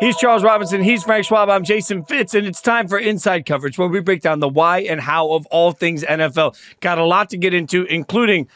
He's Charles Robinson. He's Frank Schwab. I'm Jason Fitz, and it's time for Inside Coverage, where we break down the why and how of all things NFL. Got a lot to get into, including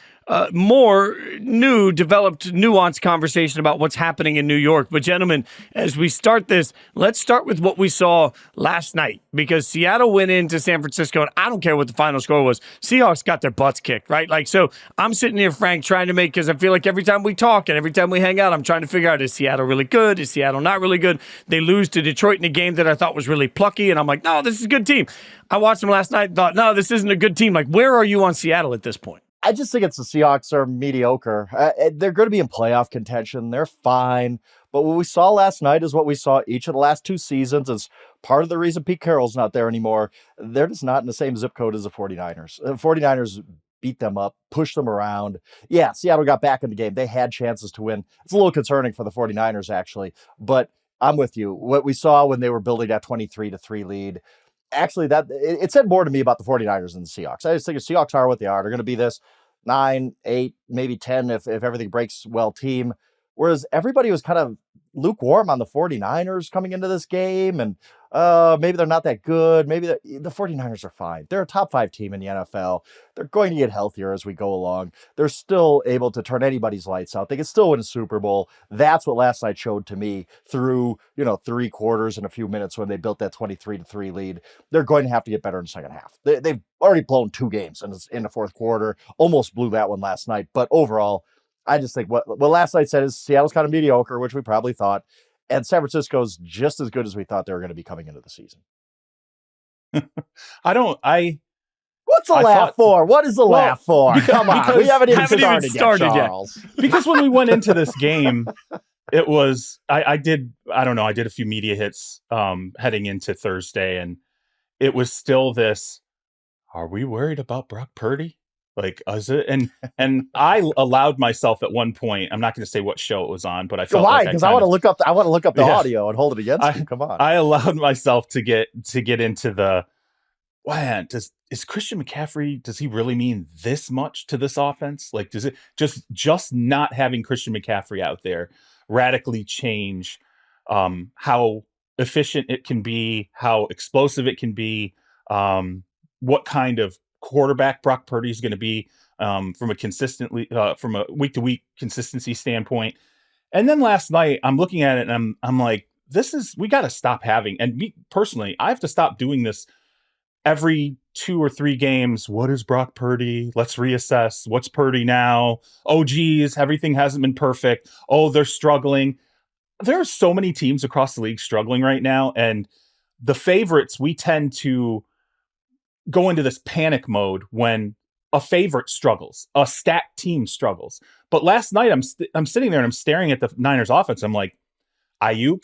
more new, developed, nuanced conversation about what's happening in New York. But gentlemen, as we start this, let's start with what we saw last night, because Seattle went into San Francisco, and I don't care what the final score was. Seahawks got their butts kicked, right? Like, so I'm sitting here, Frank, trying to make, because I feel like every time we talk and every time we hang out, I'm trying to figure out, is Seattle really good? Is Seattle not really good? They lose to Detroit in a game that I thought was really plucky, and I'm like, no, this is a good team. I watched them last night and thought, no, this isn't a good team. Like, where are you on Seattle at this point? I just think it's the Seahawks are mediocre. They're going to be in playoff contention. They're fine. But what we saw last night is what we saw each of the last two seasons. Is part of the reason Pete Carroll's not there anymore. They're just not in the same zip code as the 49ers. The 49ers beat them up, pushed them around. Yeah, Seattle got back in the game. They had chances to win. It's a little concerning for the 49ers, actually. But I'm with you. What we saw when they were building that 23-3 lead, actually, that it said more to me about the 49ers than the Seahawks. I just think the Seahawks are what they are. They're going to be this 9, 8, maybe 10 if everything breaks well team. Whereas everybody was kind of lukewarm on the 49ers coming into this game. And maybe they're not that good. Maybe the 49ers are fine. They're a top 5 team in the NFL. They're going to get healthier as we go along. They're still able to turn anybody's lights out. They can still win a Super Bowl. That's what last night showed to me through, 3 quarters and a few minutes when they built that 23-3 lead. They're going to have to get better in the second half. They've already blown 2 games in the fourth quarter. Almost blew that one last night. But overall, I just think what last night said is Seattle's kind of mediocre, which we probably thought. And San Francisco's just as good as we thought they were going to be coming into the season. What's a laugh for? What is a laugh for? Come on. We haven't even started yet, Charles. Because when we went into this game, it was, I did a few media hits heading into Thursday, and it was still this, are we worried about Brock Purdy? Like, is it? And I allowed myself at one point, I'm not going to say what show it was on, but I felt why? Because I want to look up the audio and hold it against you. Come on. I allowed myself to get into the, man, is Christian McCaffrey, does he really mean this much to this offense? Like, does it just not having Christian McCaffrey out there radically change how efficient it can be, how explosive it can be, what kind of quarterback Brock Purdy is going to be from a week-to-week consistency standpoint. And then last night I'm looking at it and I'm like, we got to stop having, and me personally, I have to stop doing this every 2 or 3 games. What is Brock Purdy? Let's reassess. What's Purdy now? Oh, geez, everything hasn't been perfect. Oh, they're struggling. There are so many teams across the league struggling right now. And the favorites, we tend to go into this panic mode when a favorite struggles, a stacked team struggles. But last night I'm sitting there and I'm staring at the Niners offense. I'm like, Ayuk,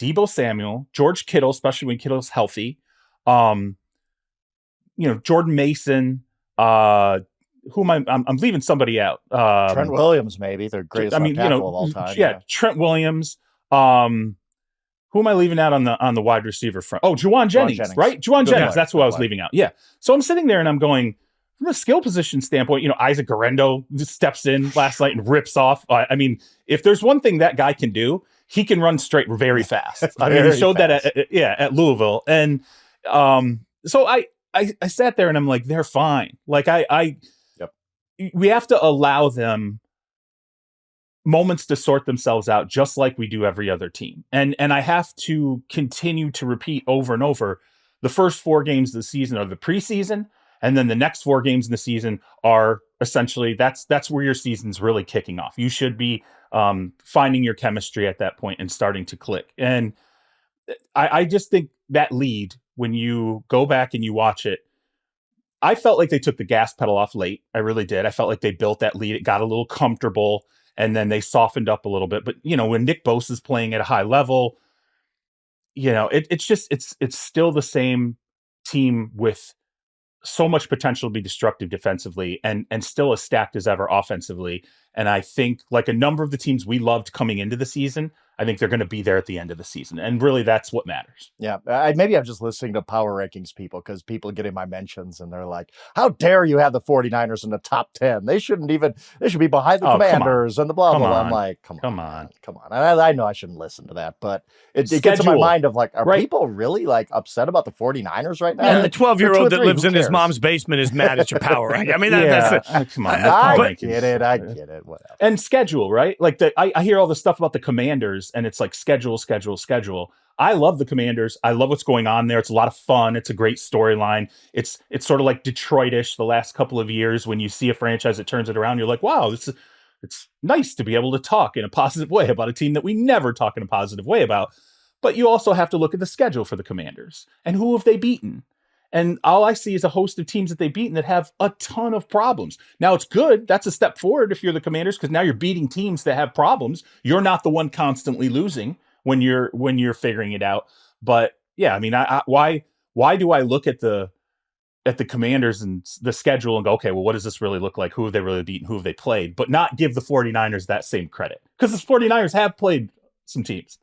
Deebo Samuel, George Kittle, especially when Kittle's healthy. Jordan Mason. Who am I? I'm leaving somebody out. Trent Williams, maybe the greatest tackle of all time. Yeah, Trent Williams. Who am I leaving out on the wide receiver front? Oh, Juwan Jennings, right? Juwan Jennings. That's who I was leaving out. Yeah. So I'm sitting there and I'm going, from a skill position standpoint, Isaac Guerrero just steps in last night and rips off. I mean, if there's one thing that guy can do, he can run straight very fast. I mean, he showed that at Louisville. And so I sat there and I'm like, they're fine. Like we have to allow them moments to sort themselves out, just like we do every other team. And I have to continue to repeat over and over, the first 4 games of the season are the preseason, and then the next 4 games in the season are essentially, that's where your season's really kicking off. You should be finding your chemistry at that point and starting to click. And I just think that lead, when you go back and you watch it, I felt like they took the gas pedal off late. I really did. I felt like they built that lead. It got a little comfortable, and then they softened up a little bit. But, when Nick Bosa's playing at a high level, it's still the same team with so much potential to be destructive defensively and still as stacked as ever offensively. And I think, like a number of the teams we loved coming into the season, I think they're going to be there at the end of the season. And really, that's what matters. Yeah, maybe I'm just listening to power rankings people because people get in my mentions and they're like, how dare you have the 49ers in the top 10? They should be behind the Commanders and the blah, blah, blah. I'm like, come on. And I know I shouldn't listen to that, but it gets in my mind of like, are people really like upset about the 49ers right now? And the 12-year-old that lives in his mom's basement is mad at your power rank. I mean, come on. I get it. Whatever. And schedule, right? Like I hear all this stuff about the Commanders and it's like schedule. I love the Commanders. I love what's going on there. It's a lot of fun. It's a great storyline. It's sort of like Detroit-ish the last couple of years when you see a franchise that turns it around. You're like, wow, it's nice to be able to talk in a positive way about a team that we never talk in a positive way about. But you also have to look at the schedule for the Commanders and who have they beaten? And all I see is a host of teams that they've beaten that have a ton of problems. Now, it's good. That's a step forward if you're the Commanders, because now you're beating teams that have problems. You're not the one constantly losing when you're figuring it out. But yeah, I mean, why do I look at the Commanders and the schedule and go, okay, well, what does this really look like? Who have they really beaten? Who have they played? But not give the 49ers that same credit, because the 49ers have played some teams.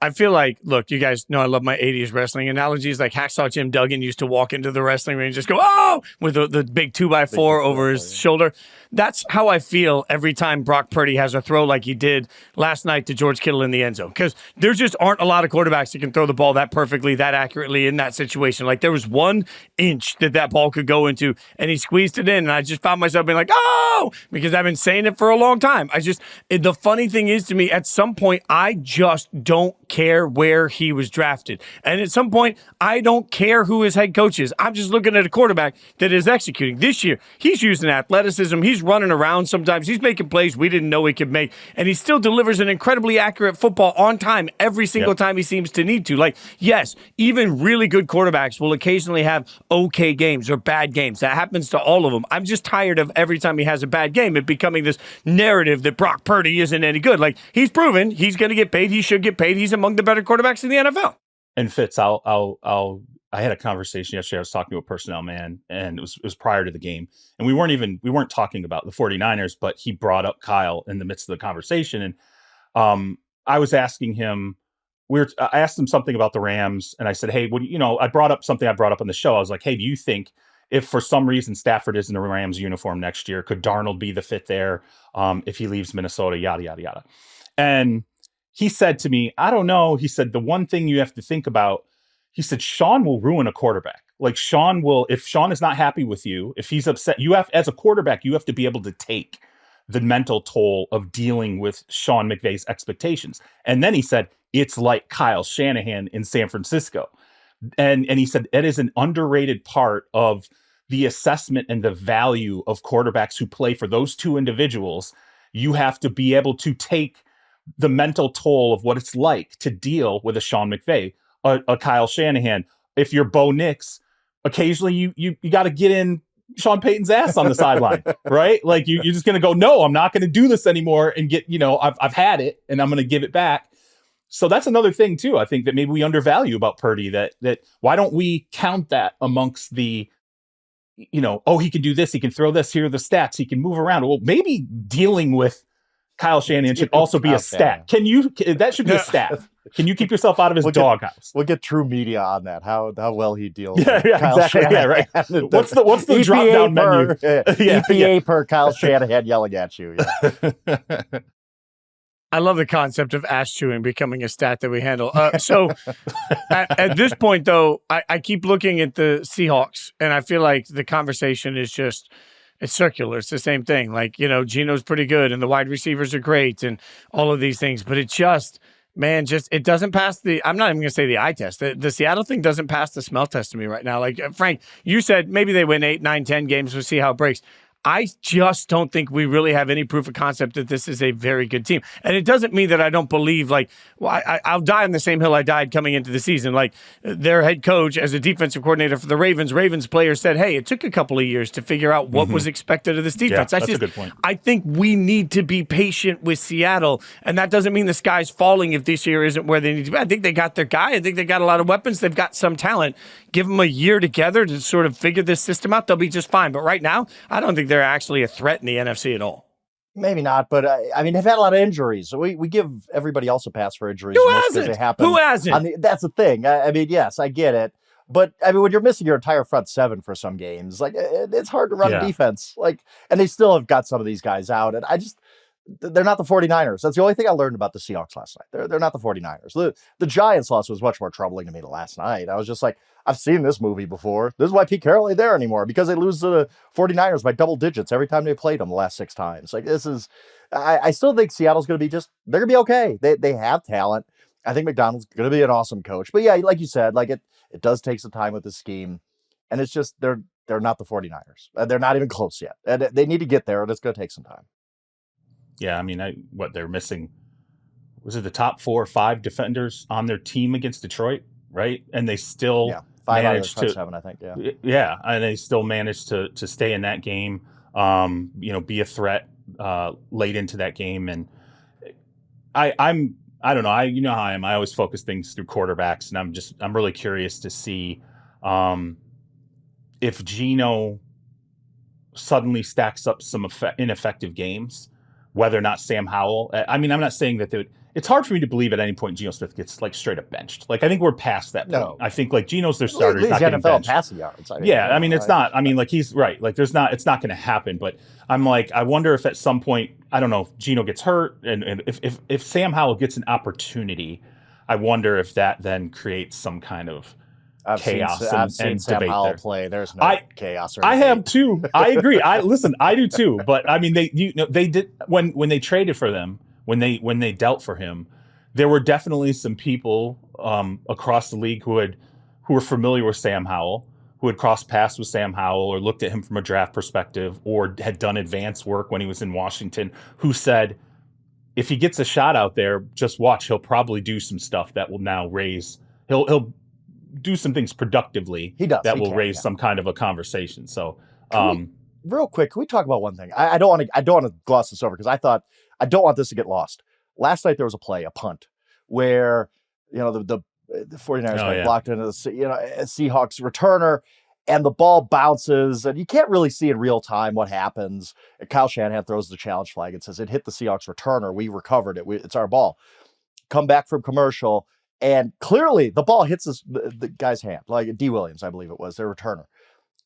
I feel like, look, you guys know I love my 80s wrestling analogies. Like Hacksaw Jim Duggan used to walk into the wrestling ring and just go, oh, with the big 2x4 over his shoulder. That's how I feel every time Brock Purdy has a throw like he did last night to George Kittle in the end zone. Because there just aren't a lot of quarterbacks that can throw the ball that perfectly, that accurately in that situation. Like there was 1 inch that ball could go into, and he squeezed it in. And I just found myself being like, oh, because I've been saying it for a long time. The funny thing is to me, at some point, I just don't care where he was drafted. And at some point, I don't care who his head coach is. I'm just looking at a quarterback that is executing. This year, he's using athleticism. He's running around sometimes. He's making plays we didn't know he could make. And he still delivers an incredibly accurate football on time every single time he seems to need to. Like, yes, even really good quarterbacks will occasionally have okay games or bad games. That happens to all of them. I'm just tired of every time he has a bad game, it becoming this narrative that Brock Purdy isn't any good. Like, he's proven he's going to get paid. He should get paid. He's among the better quarterbacks in the NFL. And Fitz, I had a conversation yesterday. I was talking to a personnel man, and it was prior to the game. And we weren't talking about the 49ers, but he brought up Kyle in the midst of the conversation. And I was asking him, I asked him something about the Rams, and I said, hey, I brought up something I brought up on the show. I was like, hey, do you think if for some reason Stafford is in a Rams uniform next year, could Darnold be the fit there if he leaves Minnesota, yada, yada, yada. And he said to me, I don't know. He said, the one thing you have to think about, he said, Sean will ruin a quarterback. Like if Sean is not happy with you, if he's upset, as a quarterback, you have to be able to take the mental toll of dealing with Sean McVay's expectations. And then he said, it's like Kyle Shanahan in San Francisco. And he said, it is an underrated part of the assessment and the value of quarterbacks who play for those two individuals. You have to be able to take the mental toll of what it's like to deal with a Sean McVay, a Kyle Shanahan. If you're Bo Nix, occasionally you got to get in Sean Payton's ass on the sideline, right? Like you're just going to go, no, I'm not going to do this anymore and get, I've had it and I'm going to give it back. So that's another thing too. I think that maybe we undervalue about Purdy that why don't we count that amongst the, oh, he can do this. He can throw this. Here are the stats. He can move around. Well, maybe dealing with Kyle Shanahan should also be a stat. That should be a stat. Can you keep yourself out of his doghouse? We'll get True Media on that. How well he deals. Yeah, with Kyle exactly. Shanahan. Yeah, right. What's the drop down menu? EPA per Kyle Shanahan yelling at you. Yeah. I love the concept of ass chewing becoming a stat that we handle. So at this point, though, I keep looking at the Seahawks, and I feel like the conversation is just. It's circular. It's the same thing. Like, Geno's pretty good and the wide receivers are great and all of these things. But it just, it doesn't pass I'm not even going to say the eye test. The Seattle thing doesn't pass the smell test to me right now. Like, Frank, you said maybe they win 8, 9, 10 games. We'll see how it breaks. I just don't think we really have any proof of concept that this is a very good team. And it doesn't mean that I don't believe, I'll die on the same hill I died coming into the season. Like, their head coach as a defensive coordinator for the Ravens players said, hey, it took a couple of years to figure out what was expected of this defense. Yeah, that's a good point. I think we need to be patient with Seattle, and that doesn't mean the sky's falling if this year isn't where they need to be. I think they got their guy. I think they got a lot of weapons. They've got some talent. Give them a year together to sort of figure this system out. They'll be just fine. But right now, I don't think they're actually a threat in the NFC at all. Maybe not, but I mean, they've had a lot of injuries. So we give everybody else a pass for injuries. Who most because hasn't? they happen. Who hasn't? That's the thing. I mean, yes, I get it. But I mean, when you're missing your entire front seven for some games, like it's hard to run a defense. Like, and they still have got some of these guys out. And they're not the 49ers. That's the only thing I learned about the Seahawks last night. They're not the 49ers. The Giants loss was much more troubling to me last night. I was just like, I've seen this movie before. This is why Pete Carroll ain't there anymore, because they lose to the 49ers by double digits every time they played them the last 6 times. Like, this is, I still think Seattle's going to be they're going to be okay. They have talent. I think McDonald's going to be an awesome coach. But yeah, like you said, like it does take some time with the scheme. And it's just, they're not the 49ers. They're not even close yet. And they need to get there, and it's going to take some time. Yeah, I mean, they're missing, was it the top 4 or 5 defenders on their team against Detroit, right? And they still 5 managed out of to 7, I think. Yeah, and they still managed to stay in that game, be a threat late into that game. And I don't know. You know how I am. I always focus things through quarterbacks, and I'm really curious to see if Geno suddenly stacks up some ineffective games, whether or not Sam Howell. I mean, I'm not saying that it's hard for me to believe at any point Geno Smith gets like straight up benched. Like, I think we're past that point. No. I think like Geno's their starter. He's not NFL getting benched. passing yards. I mean, it's not. I mean, like, he's right. Like, it's not going to happen. But I'm like, I wonder if at some point, I don't know, if Geno gets hurt, and if Sam Howell gets an opportunity, I wonder if that then creates some kind of chaos I've seen and Sam debate Howell there. play. There's no chaos. Or I anything. have too. I agree. I do too. But I mean, they did when they traded for them, when they dealt for him, there were definitely some people across the league who were familiar with Sam Howell, who had crossed paths with Sam Howell or looked at him from a draft perspective, or had done advanced work when he was in Washington, who said, if he gets a shot out there, just watch, he'll probably do some stuff that will now raise. He'll do some things productively. He does. That will raise some kind of a conversation. So, real quick, can we talk about one thing? I don't want to gloss this over, because I don't want this to get lost. Last night there was a punt, where the 49ers blocked into the a Seahawks returner, and the ball bounces, and you can't really see in real time what happens. And Kyle Shanahan throws the challenge flag and says, "It hit the Seahawks returner. We recovered it. It's our ball." Come back from commercial, and clearly the ball hits the guy's hand, like D. Williams, I believe it was, their returner.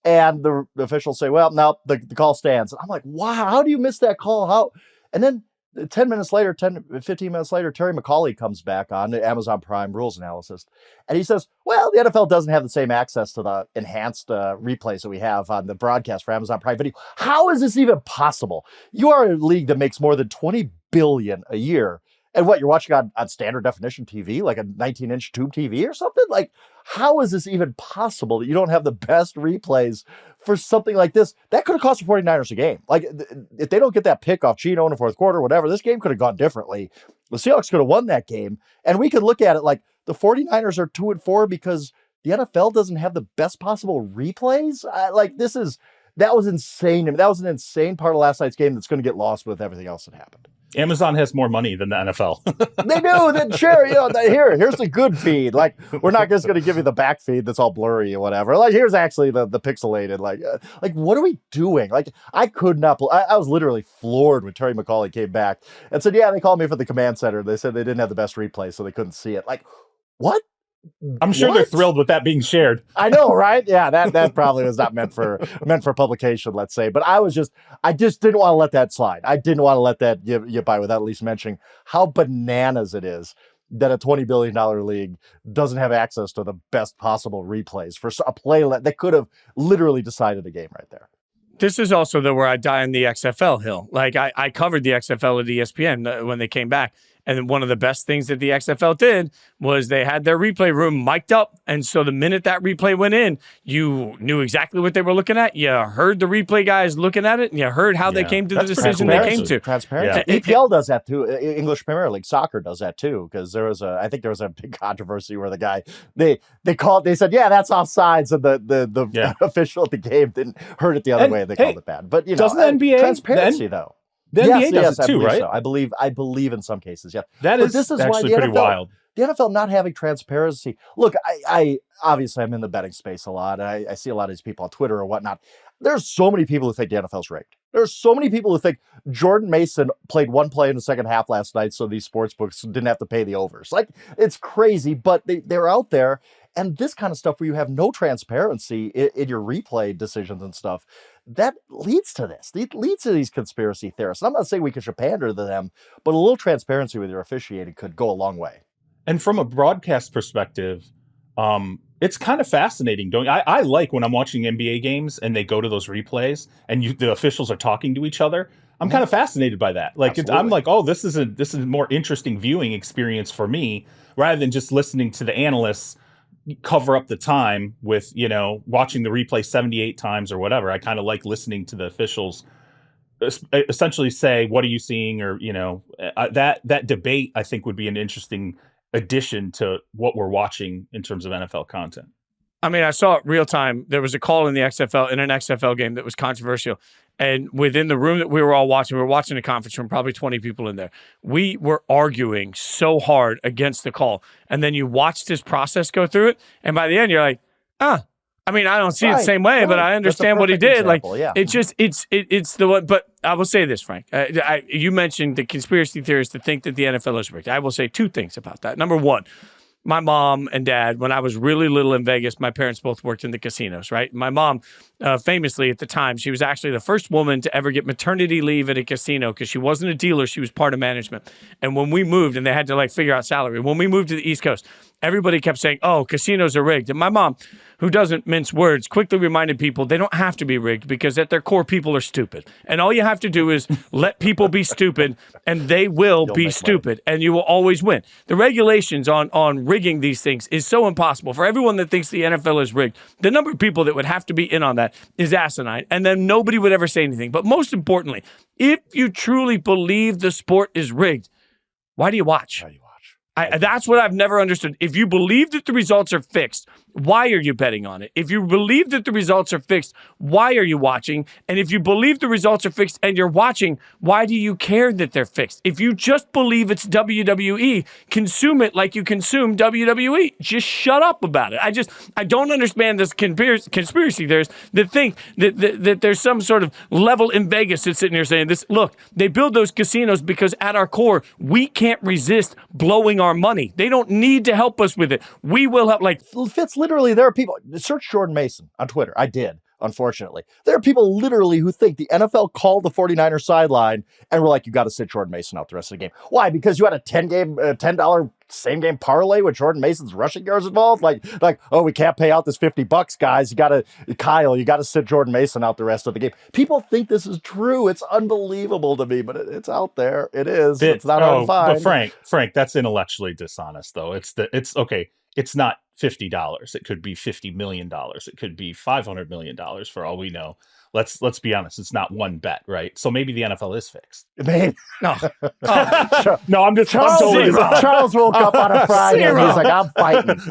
And the officials say, "Well, no, the call stands." And I'm like, wow, how do you miss that call? How? And then 15 minutes later, Terry McAulay comes back on the Amazon Prime rules analysis. And he says, well, the NFL doesn't have the same access to the enhanced replays that we have on the broadcast for Amazon Prime Video. How is this even possible? You are a league that makes more than $20 billion a year. And what, you're watching on standard definition TV, like a 19-inch tube TV or something? Like, how is this even possible that you don't have the best replays for something like this? That could have cost the 49ers a game. Like, if they don't get that pick off Geno in the fourth quarter, whatever, this game could have gone differently. The Seahawks could have won that game. And we could look at it like the 49ers are 2-4 because the NFL doesn't have the best possible replays. That was insane. That was an insane part of last night's game that's going to get lost with everything else that happened. Amazon has more money than the NFL. They do. Then sure, here's the good feed. Like, we're not just going to give you the back feed that's all blurry or whatever. Like, here's actually the pixelated. Like, what are we doing? Like, I could not. I was literally floored when Terry McAulay came back and said, "Yeah, they called me from the command center. They said they didn't have the best replay, so they couldn't see it." Like, what? I'm sure they're thrilled with that being shared. I know, right? Yeah, that probably was not meant for publication, let's say. But I just didn't want to let that slide. I didn't want to let that get by without at least mentioning how bananas it is that a $20 billion league doesn't have access to the best possible replays for a play that could have literally decided a game right there. This is also where I die on the XFL hill. Like, I covered the XFL at ESPN when they came back. And one of the best things that the XFL did was they had their replay room mic'd up. And so the minute that replay went in, you knew exactly what they were looking at. You heard the replay guys looking at it, and you heard how they came to the decision they came to. Transparency. Yeah. EPL does that too. English Premier League Soccer does that too. Because I think there was a big controversy where the guy, they said, yeah, that's offsides. And the official at the game didn't heard it the other way. They called it bad. But, doesn't the NBA, transparency though. The NBA does it too, right? So. I believe in some cases, yeah. This is actually pretty wild. The NFL not having transparency. Look, I obviously I'm in the betting space a lot. I see a lot of these people on Twitter or whatnot. There's so many people who think the NFL's rigged. There's so many people who think Jordan Mason played one play in the second half last night, so these sports books didn't have to pay the overs. Like, it's crazy, but they're out there. And this kind of stuff where you have no transparency in your replay decisions and stuff, that leads to this. It leads to these conspiracy theorists. And I'm not saying we should pander to them, but a little transparency with your officiating could go a long way. And from a broadcast perspective, it's kind of fascinating. I like when I'm watching NBA games and they go to those replays and the officials are talking to each other. I'm kind of fascinated by that. Like, I'm like, oh, this is a more interesting viewing experience for me rather than just listening to the analysts cover up the time with, watching the replay 78 times or whatever. I kind of like listening to the officials essentially say, what are you seeing? Or, that debate, I think, would be an interesting addition to what we're watching in terms of NFL content. I mean, I saw it real time. There was a call in the XFL, in an XFL game that was controversial. And within the room that we were all watching, we were watching a conference room, probably 20 people in there. We were arguing so hard against the call. And then you watch this process go through it. And by the end, you're like, I mean, I don't see it the same way, but I understand what he did. Example, like, it's the one. But I will say this, Frank. You mentioned the conspiracy theorists that think that the NFL is rigged. I will say two things about that. Number one, my mom and dad, when I was really little in Vegas, my parents both worked in the casinos, right? My mom, famously at the time, she was actually the first woman to ever get maternity leave at a casino because she wasn't a dealer. She was part of management. And when we moved, and they had to figure out salary, when we moved to the East Coast, everybody kept saying, oh, casinos are rigged. And my mom, who doesn't mince words, quickly reminded people they don't have to be rigged because at their core, people are stupid. And all you have to do is let people be stupid, and they will be stupid, and you will always win. The regulations on rigging these things is so impossible. For everyone that thinks the NFL is rigged, the number of people that would have to be in on that is asinine, and then nobody would ever say anything. But most importantly, if you truly believe the sport is rigged, why do you watch? That's what I've never understood. If you believe that the results are fixed, why are you betting on it? If you believe that the results are fixed, why are you watching? And if you believe the results are fixed and you're watching, why do you care that they're fixed? If you just believe it's WWE, consume it like you consume WWE. Just shut up about it. I don't understand this conspiracy theorists that think that there's some sort of level in Vegas that's sitting here saying this. Look, they build those casinos because at our core, we can't resist blowing our money. They don't need to help us with it. We will help. Fitz, literally, there are people, search Jordan Mason on Twitter. I did, unfortunately. There are people literally who think the NFL called the 49ers sideline and were like, you got to sit Jordan Mason out the rest of the game. Why? Because you had a $10 same-game parlay with Jordan Mason's rushing yards involved? Like, oh, we can't pay out this $50, guys. You got to sit Jordan Mason out the rest of the game. People think this is true. It's unbelievable to me, but it's out there. It is. It's not hard to find. But Frank, that's intellectually dishonest, though. It's okay. It's not $50. It could be $50 million. It could be $500 million for all we know. Let's be honest. It's not one bet, right? So maybe the NFL is fixed. No, no, I'm just Charles woke up on a Friday and he's like, I'm fighting.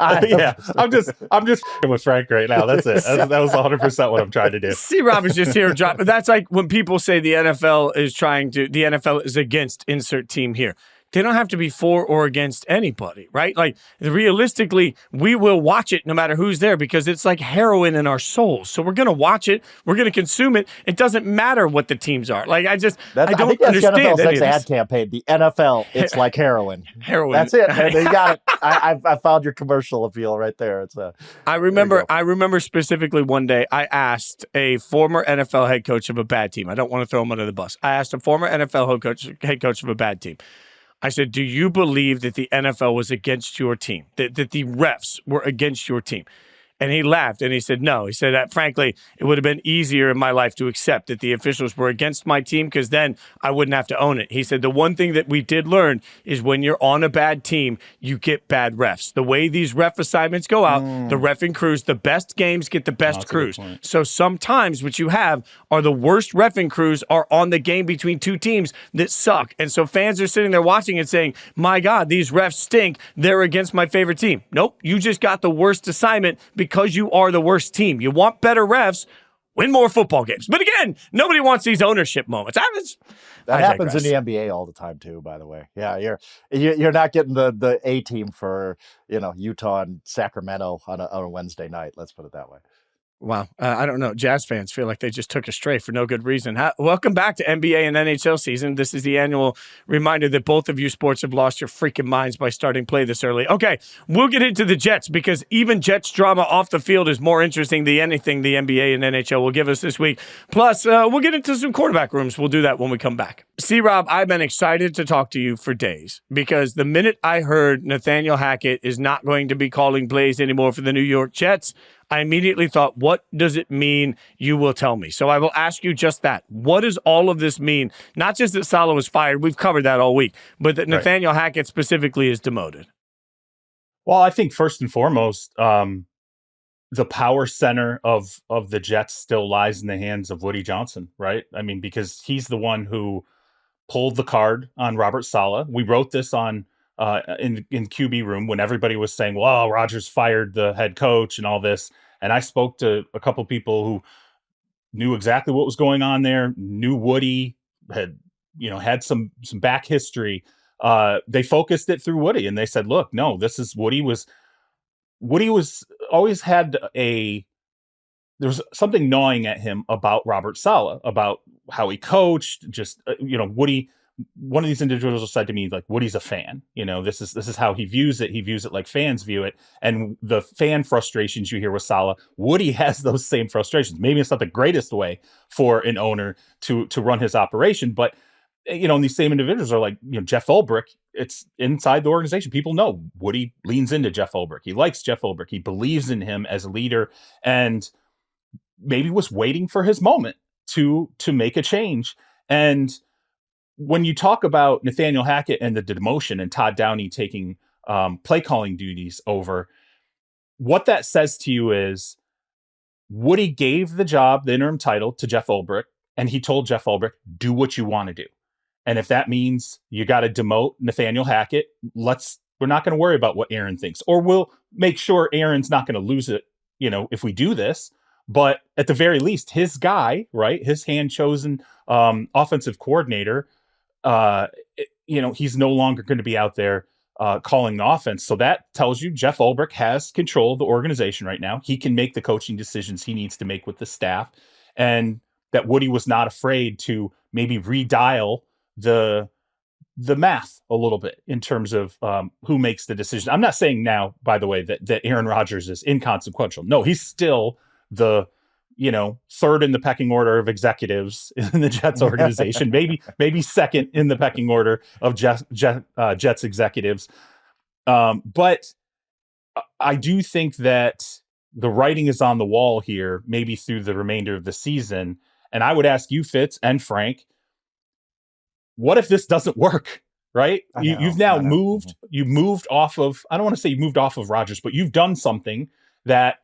I'm just with Frank right now. That's it. That was 100% what I'm trying to do. C-Rob is just here. That's like when people say the NFL is against insert team here. They don't have to be for or against anybody, right? Like, realistically, we will watch it no matter who's there because it's like heroin in our souls. So we're going to watch it. We're going to consume it. It doesn't matter what the teams are. Like, I don't understand the NFL's next ad campaign. The NFL, it's like heroin. Heroin. That's it. And you got it. I found your commercial appeal right there. I remember specifically one day I asked a former NFL head coach of a bad team. I don't want to throw him under the bus. I asked a former NFL head coach of a bad team. I said, do you believe that the NFL was against your team, that the refs were against your team? And he laughed and he said, no. He said, frankly, it would have been easier in my life to accept that the officials were against my team because then I wouldn't have to own it. He said, the one thing that we did learn is when you're on a bad team, you get bad refs. The way these ref assignments go out, the reffing crews, the best games get the best crews. So sometimes what you have are the worst reffing crews are on the game between two teams that suck. And so fans are sitting there watching and saying, my God, these refs stink. They're against my favorite team. Nope, you just got the worst assignment because you are the worst team. You want better refs, win more football games. But again, nobody wants these ownership moments. That happens in the NBA all the time too, by the way. Yeah, you're not getting the A team for Utah and Sacramento on a Wednesday night. Let's put it that way. Wow. I don't know. Jazz fans feel like they just took a stray for no good reason. Welcome back to NBA and NHL season. This is the annual reminder that both of you sports have lost your freaking minds by starting play this early. Okay, we'll get into the Jets because even Jets drama off the field is more interesting than anything the NBA and NHL will give us this week. Plus, we'll get into some quarterback rooms. We'll do that when we come back. See, Rob, I've been excited to talk to you for days because the minute I heard Nathaniel Hackett is not going to be calling plays anymore for the New York Jets, I immediately thought, what does it mean? You will tell me. So I will ask you just that. What does all of this mean? Not just that Saleh was fired. We've covered that all week. But that Nathaniel Hackett specifically is demoted. Well, I think first and foremost, the power center of the Jets still lies in the hands of Woody Johnson, right? I mean, because he's the one who pulled the card on Robert Saleh. We wrote this on in QB room when everybody was saying, well, Rodgers fired the head coach and all this. And I spoke to a couple people who knew exactly what was going on there, knew Woody, had some back history. They focused it through Woody and they said, look, no, this is Woody was always had there was something gnawing at him about Robert Saleh, about how he coached, just, Woody. One of these individuals said to me, like, Woody's a fan. This is how he views it. He views it like fans view it. And the fan frustrations you hear with Saleh, Woody has those same frustrations. Maybe it's not the greatest way for an owner to run his operation, but and these same individuals are like, Jeff Ulbrich. It's inside the organization. People know Woody leans into Jeff Ulbrich. He likes Jeff Ulbrich. He believes in him as a leader, and maybe was waiting for his moment to make a change. And when you talk about Nathaniel Hackett and the demotion and Todd Downey taking play calling duties over, what that says to you is Woody gave the job, the interim title, to Jeff Ulbrich, and he told Jeff Ulbrich, do what you want to do. And if that means you got to demote Nathaniel Hackett, we're not going to worry about what Aaron thinks, or we'll make sure Aaron's not going to lose it, if we do this. But at the very least, his guy, right, his hand-chosen offensive coordinator, he's no longer going to be out there calling the offense. So that tells you Jeff Ulbrich has control of the organization right now. He can make the coaching decisions he needs to make with the staff, and that Woody was not afraid to maybe redial the math a little bit in terms of who makes the decision. I'm not saying now, by the way, that Aaron Rodgers is inconsequential. No, he's still the third in the pecking order of executives in the Jets organization, maybe second in the pecking order of Jets executives. But I do think that the writing is on the wall here, maybe through the remainder of the season. And I would ask you, Fitz and Frank, what if this doesn't work? Right? You've now moved. You moved off of. I don't want to say you moved off of Rodgers, but you've done something that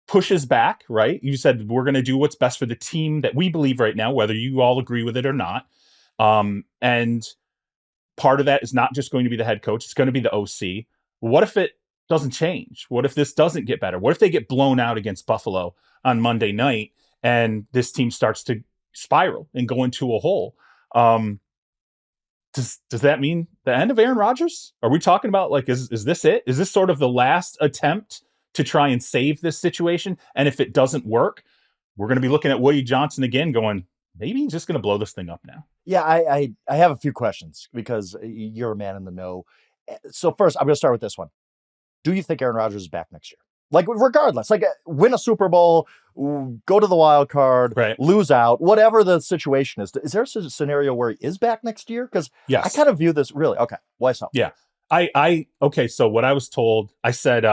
pushes back, right? You said we're going to do what's best for the team that we believe right now, whether you all agree with it or not. And part of that is not just going to be the head coach, it's going to be the OC. What if it doesn't change? What if this doesn't get better? What if they get blown out against Buffalo on Monday night and this team starts to spiral and go into a hole? Does that mean the end of Aaron Rodgers? Are we talking about, like, is this it? Is this sort of the last attempt to try and save this situation? And if it doesn't work, we're going to be looking at Woody Johnson again going, maybe he's just going to blow this thing up now. Yeah, I have a few questions because you're a man in the know. So first, I'm going to start with this one. Do you think Aaron Rodgers is back next year? Like, regardless, like, win a Super Bowl, go to the wild card, right, lose out, whatever the situation is. Is there a scenario where he is back next year? Because yes. I kind of view this really, okay, why so? Yeah. Okay, so what I was told, I said,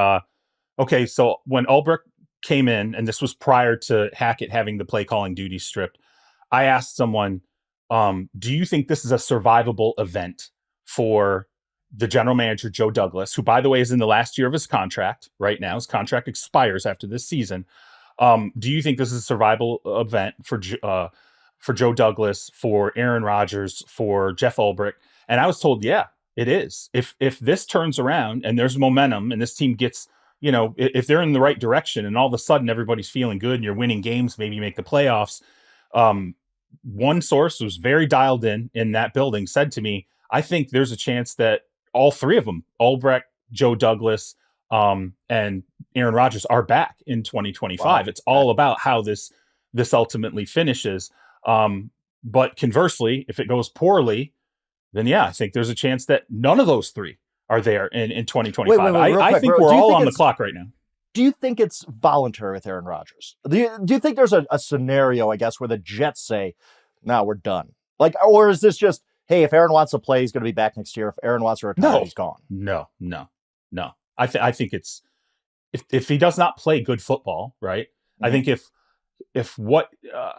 okay, so when Ulbrich came in, and this was prior to Hackett having the play calling duties stripped, I asked someone, do you think this is a survivable event for the general manager, Joe Douglas, who, by the way, is in the last year of his contract right now? His contract expires after this season. Do you think this is a survivable event for Joe Douglas, for Aaron Rodgers, for Jeff Ulbrich? And I was told, yeah, it is. If this turns around and there's momentum and this team gets, if they're in the right direction and all of a sudden everybody's feeling good and you're winning games, maybe you make the playoffs. One source was very dialed in that building said to me, I think there's a chance that all three of them, Ulbrich, Joe Douglas, and Aaron Rodgers are back in 2025. Wow. It's all about how this ultimately finishes. But conversely, if it goes poorly, then I think there's a chance that none of those three are there in 2025. Wait, I think we're all on the clock right now. Do you think it's voluntary with Aaron Rodgers? Do you think there's a scenario, I guess, where the Jets say, "No, we're done"? Like, or is this just, hey, if Aaron wants to play, he's going to be back next year. If Aaron wants to retire, he's gone. No. I think it's if he does not play good football, right? Mm-hmm. I think if what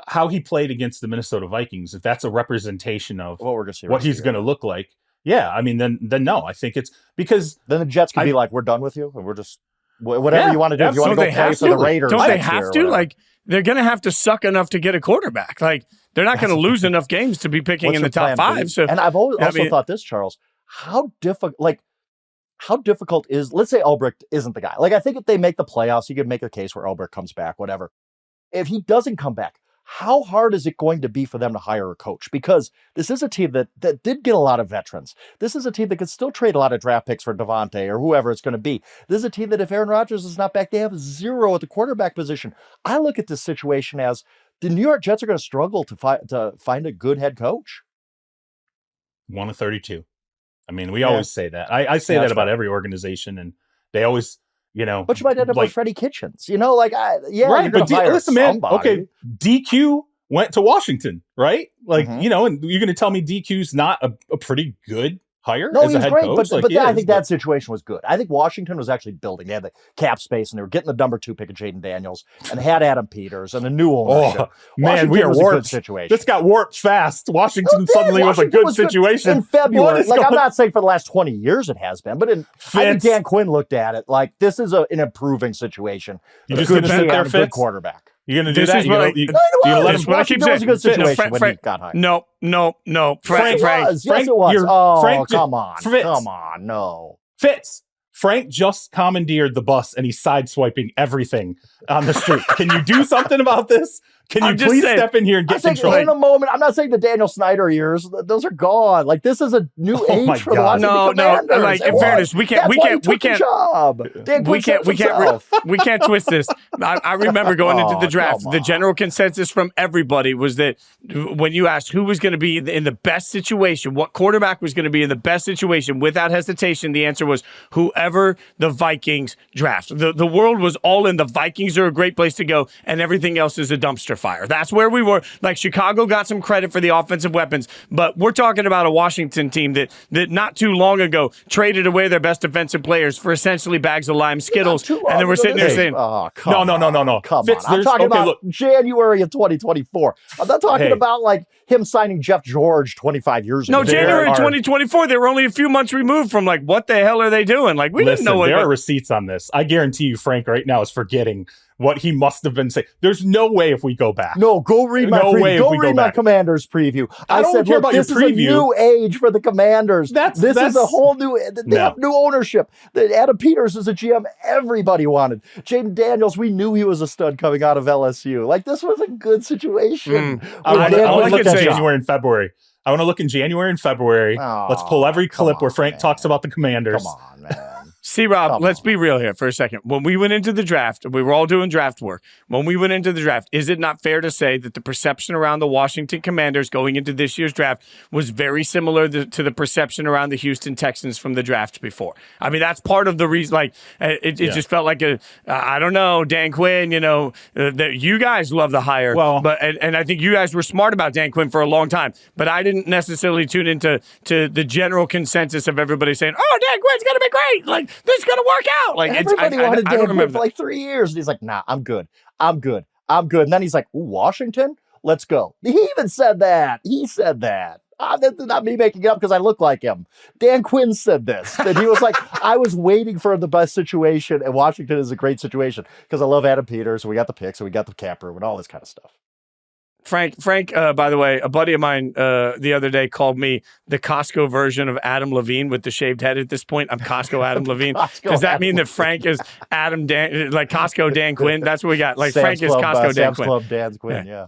how he played against the Minnesota Vikings, if that's a representation of what he's going to look like, I mean, then no. I think it's because then the Jets could be like, we're done with you, and we're just whatever you want to do. If you want to go play for the Raiders, don't they have to? Like, they're going to have to suck enough to get a quarterback. Like, they're not going to lose enough games to be picking in the top 5. So, and I've also thought this, Charles, how difficult is, let's say Ulbrich isn't the guy. Like, I think if they make the playoffs, you could make a case where Ulbrich comes back, whatever. If he doesn't come back, how hard is it going to be for them to hire a coach? Because this is a team that did get a lot of veterans. This is a team that could still trade a lot of draft picks for Davante or whoever it's going to be. This is a team that if Aaron Rodgers is not back, they have 0 at the quarterback position. I look at this situation as the New York Jets are going to struggle to find a good head coach. 1 of 32. I mean, we always say that. I say that about every organization, and they always, But you might end up with Freddie Kitchens, right? But listen, man. Okay, DQ went to Washington, right? Like, and you're going to tell me DQ's not a pretty good hire as a head coach? I think that situation was good. I think Washington was actually building. They had the cap space, and they were getting the number 2 pick of Jaden Daniels, and they had Adam Peters and a new owner. Man, we are warped. Situation. This got warped fast. Washington suddenly was a good situation in February. Like, I'm not saying for the last 20 years it has been, but I think Dan Quinn looked at it like this is an improving situation. You just going to sit there, Fitz? Good quarterback. You're going to do that? You let him Washington was a good situation when he got hired. No. Frank. Yes, it was. Come on, no. Fitz. Frank just commandeered the bus and he's sideswiping everything on the street. Can you do something about this? Can you please step in here and get control? In a moment, I'm not saying the Daniel Snyder years; those are gone. Like, this is a new age for the Washington Commanders. Like, in fairness, we can't twist this. I remember going into the draft. The general consensus from everybody was that when you asked who was going to be in the best situation, what quarterback was going to be in the best situation, without hesitation, the answer was whoever the Vikings draft. The world was all in. The Vikings are a great place to go, and everything else is a dumpster fire. That's where we were. Like, Chicago got some credit for the offensive weapons, but we're talking about a Washington team that not too long ago traded away their best defensive players for essentially bags of lime Skittles, and then we're sitting there saying, no. Come on. I'm talking about January of 2024. I'm not talking about like him signing Jeff George 25 years ago. No, January 2024, they were only a few months removed from like, what the hell are they doing? Like, we didn't know what. There are receipts on this. I guarantee you, Frank right now is forgetting what he must have been saying. There's no way if we go back. No, go read my preview. Go read my Commanders preview. I don't care about your preview. This is a new age for the Commanders. This is a whole new. They have new ownership. Adam Peters is a GM everybody wanted. Jaden Daniels, we knew he was a stud coming out of LSU. Like, this was a good situation. I want to look at January and February. I want to look in January and February. Let's pull every clip where Frank talks about the Commanders. Come on, man. See, Rob, let's be real here for a second. When we went into the draft, we were all doing draft work. When we went into the draft, is it not fair to say that the perception around the Washington Commanders going into this year's draft was very similar to the perception around the Houston Texans from the draft before? I mean, that's part of the reason. Like, it just felt like I don't know, Dan Quinn. That you guys love the hire. Well, and I think you guys were smart about Dan Quinn for a long time. But I didn't necessarily tune into the general consensus of everybody saying, "Oh, Dan Quinn's gonna be great." Like, this is going to work out. Like, everybody wanted Dan Quinn for like 3 years. And he's like, nah, I'm good. And then he's like, ooh, Washington? Let's go. He even said that. That's not me making it up because I look like him. Dan Quinn said this. And he was like, I was waiting for the best situation, and Washington is a great situation because I love Adam Peters, and we got the picks, and we got the cap room, and all this kind of stuff. Frank, by the way, a buddy of mine the other day called me the Costco version of Adam Levine with the shaved head at this point. I'm Costco Adam Levine. Does that mean that Frank is like Costco Dan Quinn? That's what we got. Like, Frank is Costco Dan Quinn. Club Dan Quinn, yeah.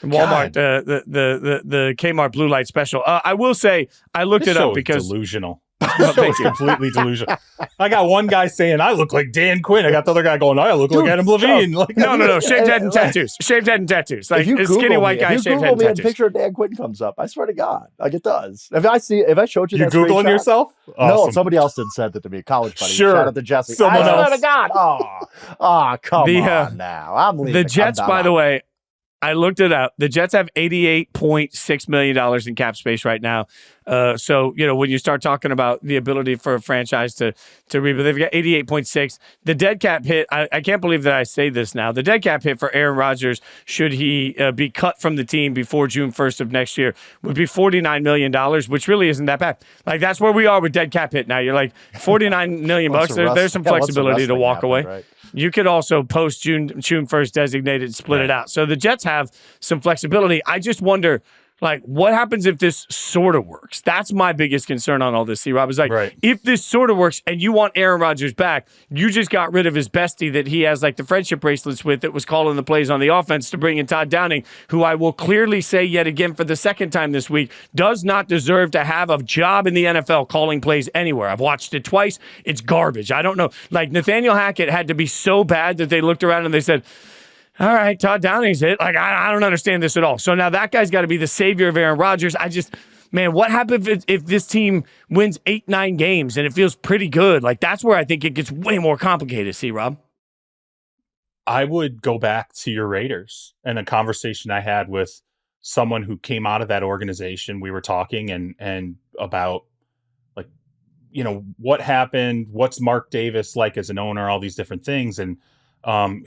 Walmart, the Kmart blue light special. I will say, I looked it up because... delusional. That was completely delusional. I got one guy saying I look like Dan Quinn. I got the other guy going, I look like Adam Levine. Like, no. Shaved head and tattoos. Shaved head and tattoos. Like a skinny white guy, shaved head and tattoos. A picture of Dan Quinn comes up. I swear to God, like it does. If I showed you that Googling yourself? Awesome. No, somebody else did send it to me. College buddy. Sure. Shout out to Jesse. Someone I else. swear to God. Come on now. I'm leaving. The Jets, by the way, I looked it up. The Jets have $88.6 million in cap space right now. So, when you start talking about the ability for a franchise to rebuild, they've got 88.6. The dead cap hit, I can't believe that I say this now. The dead cap hit for Aaron Rodgers, should he be cut from the team before June 1st of next year, would be $49 million, which really isn't that bad. Like, that's where we are with dead cap hit now. You're like, $49 million bucks. There's some flexibility to walk away. Right? You could also post June 1st designate it, split it out. So the Jets have some flexibility. I just wonder, like, what happens if this sort of works? That's my biggest concern on all this, C-Rob. Is like, if this sort of works and you want Aaron Rodgers back, you just got rid of his bestie that he has like the friendship bracelets with that was calling the plays on the offense to bring in Todd Downing, who I will clearly say yet again for the second time this week, does not deserve to have a job in the NFL calling plays anywhere. I've watched it twice. It's garbage. I don't know. Like, Nathaniel Hackett had to be so bad that they looked around and they said, all right, Todd Downing's it. Like, I don't understand this at all. So now that guy's got to be the savior of Aaron Rodgers. Man, what happens if this team wins 8-9 games and it feels pretty good? Like, that's where I think it gets way more complicated, C-Rob. I would go back to your Raiders and a conversation I had with someone who came out of that organization. We were talking and about, like, what happened, what's Mark Davis like as an owner, all these different things. And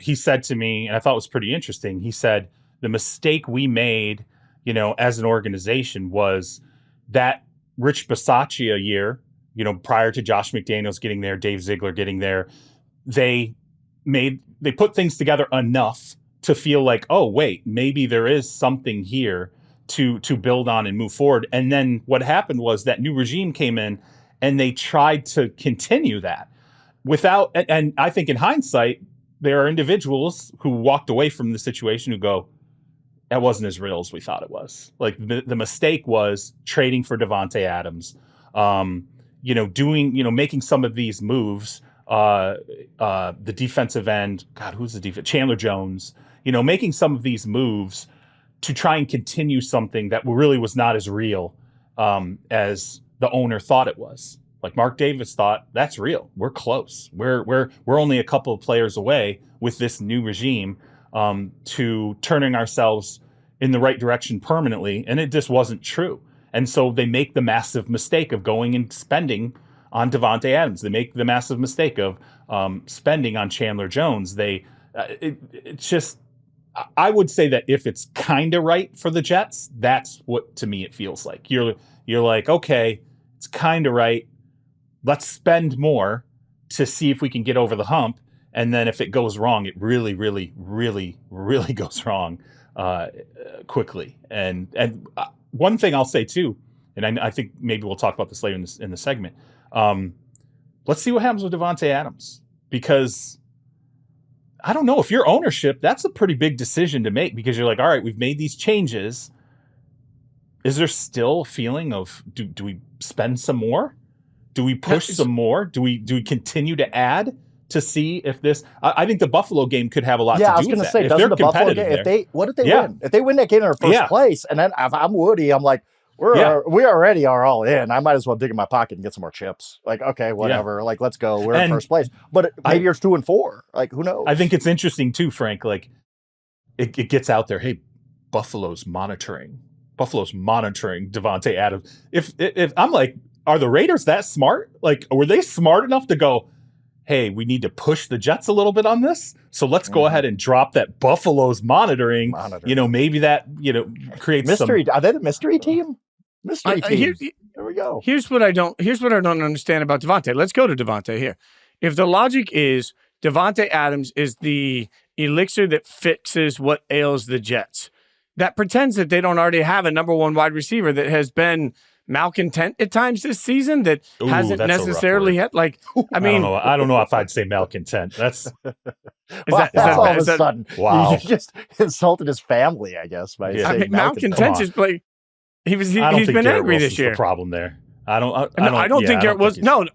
he said to me, and I thought it was pretty interesting, he said, the mistake we made, as an organization was that Rich Bisaccia year, prior to Josh McDaniels getting there, Dave Ziegler getting there, they put things together enough to feel like, oh, wait, maybe there is something here to build on and move forward. And then what happened was that new regime came in and they tried to continue that and I think in hindsight, there are individuals who walked away from the situation who go, that wasn't as real as we thought it was. Like, the mistake was trading for Davante Adams, making some of these moves, the defensive end, God, who's the defense? Chandler Jones, making some of these moves to try and continue something that really was not as real as the owner thought it was. Like, Mark Davis thought, that's real. We're close. We're only a couple of players away with this new regime to turning ourselves in the right direction permanently, and it just wasn't true. And so they make the massive mistake of going and spending on Davante Adams. They make the massive mistake of spending on Chandler Jones. It's just, I would say that if it's kind of right for the Jets, that's what, to me, it feels like. You're like, okay, it's kind of right. Let's spend more to see if we can get over the hump. And then if it goes wrong, it really, really, really, really goes wrong quickly. And one thing I'll say too, and I think maybe we'll talk about this later in the segment. Let's see what happens with Davante Adams, because I don't know, if you're ownership, that's a pretty big decision to make, because you're like, all right, we've made these changes. Is there still a feeling of do we spend some more? Do we push some more? Do we continue to add to see if this? I think the Buffalo game could have a lot to do with that. Yeah, I was going to say, doesn't the Buffalo game? What if they win? If they win that game in first place, and then if I'm Woody, I'm like, we already are all in. I might as well dig in my pocket and get some more chips. Like, okay, whatever. Yeah. Like, let's go. We're in first place. But maybe you're 2-4. Like, who knows? I think it's interesting too, Frank. Like, it gets out there. Hey, Buffalo's monitoring Davante Adams. If I'm like, are the Raiders that smart? Like, were they smart enough to go, hey, we need to push the Jets a little bit on this, so let's go ahead and drop that Buffalo's monitoring. Maybe that creates mystery. Are they the mystery team? Mystery team. There we go. Here's what I don't understand about Davante. Let's go to Davante here. If the logic is Davante Adams is the elixir that fixes what ails the Jets, that pretends that they don't already have a number one wide receiver that has been malcontent at times this season, that hasn't necessarily had, like, I mean, I don't know if I'd say malcontent. That's that's all of a sudden. Wow, you just insulted his family, I guess, by saying malcontent is like he's been angry this year. The problem there. I don't think Garrett Wilson. he's- No,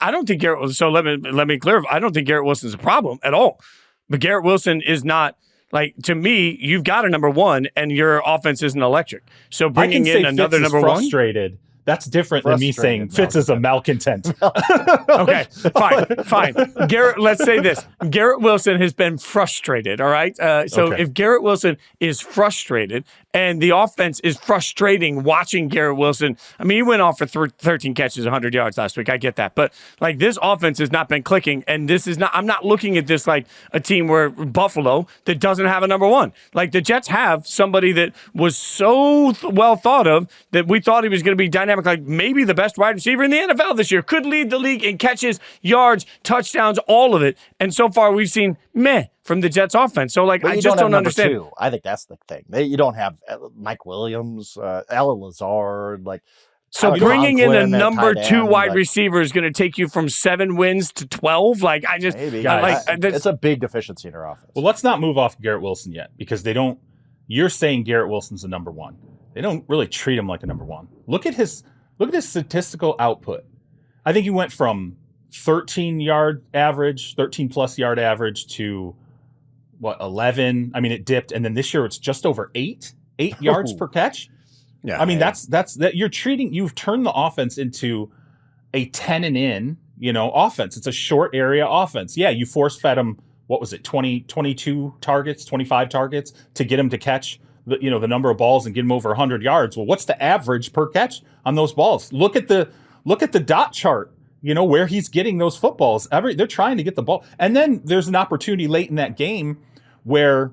I don't think Garrett Wilson. So let me clear. I don't think Garrett Wilson's a problem at all. But Garrett Wilson is not, like, to me, you've got a number one and your offense isn't electric. So bringing in another Fitz number is frustrated. That's different than me saying Fitz is a malcontent. Okay, fine. Garrett, let's say this. Garrett Wilson has been frustrated, all right? If Garrett Wilson is frustrated and the offense is frustrating watching Garrett Wilson, I mean, he went off for 13 catches, 100 yards last week. I get that. But, like, this offense has not been clicking, and this is not – I'm not looking at this like a team where Buffalo that doesn't have a number one. Like, the Jets have somebody that was so well thought of that we thought he was going to be dynamic, like maybe the best wide receiver in the NFL this year, could lead the league in catches, yards, touchdowns, all of it. And so far we've seen meh from the Jets offense. So, like, I just don't understand. Two. I think that's the thing. You don't have Mike Williams, Ella Lazard, like. So bringing in a number two wide receiver is going to take you from 7 wins to 12. Like, I just maybe. It's a big deficiency in their offense. Well, let's not move off Garrett Wilson yet, because they don't. You're saying Garrett Wilson's a number one. They don't really treat him like a number one. Look at his statistical output. I think he went from 13 plus yard average to 11. I mean, it dipped, and then this year it's just over 8 yards per catch. Yeah, I mean, that's you've turned the offense into a 10 and in, offense. It's a short area offense. Yeah, you force fed him, what was it, 22 targets, 25 targets to get him to catch the number of balls and get him over 100 yards. Well, what's the average per catch on those balls? Look at the dot chart, where he's getting those footballs. They're trying to get the ball. And then there's an opportunity late in that game where,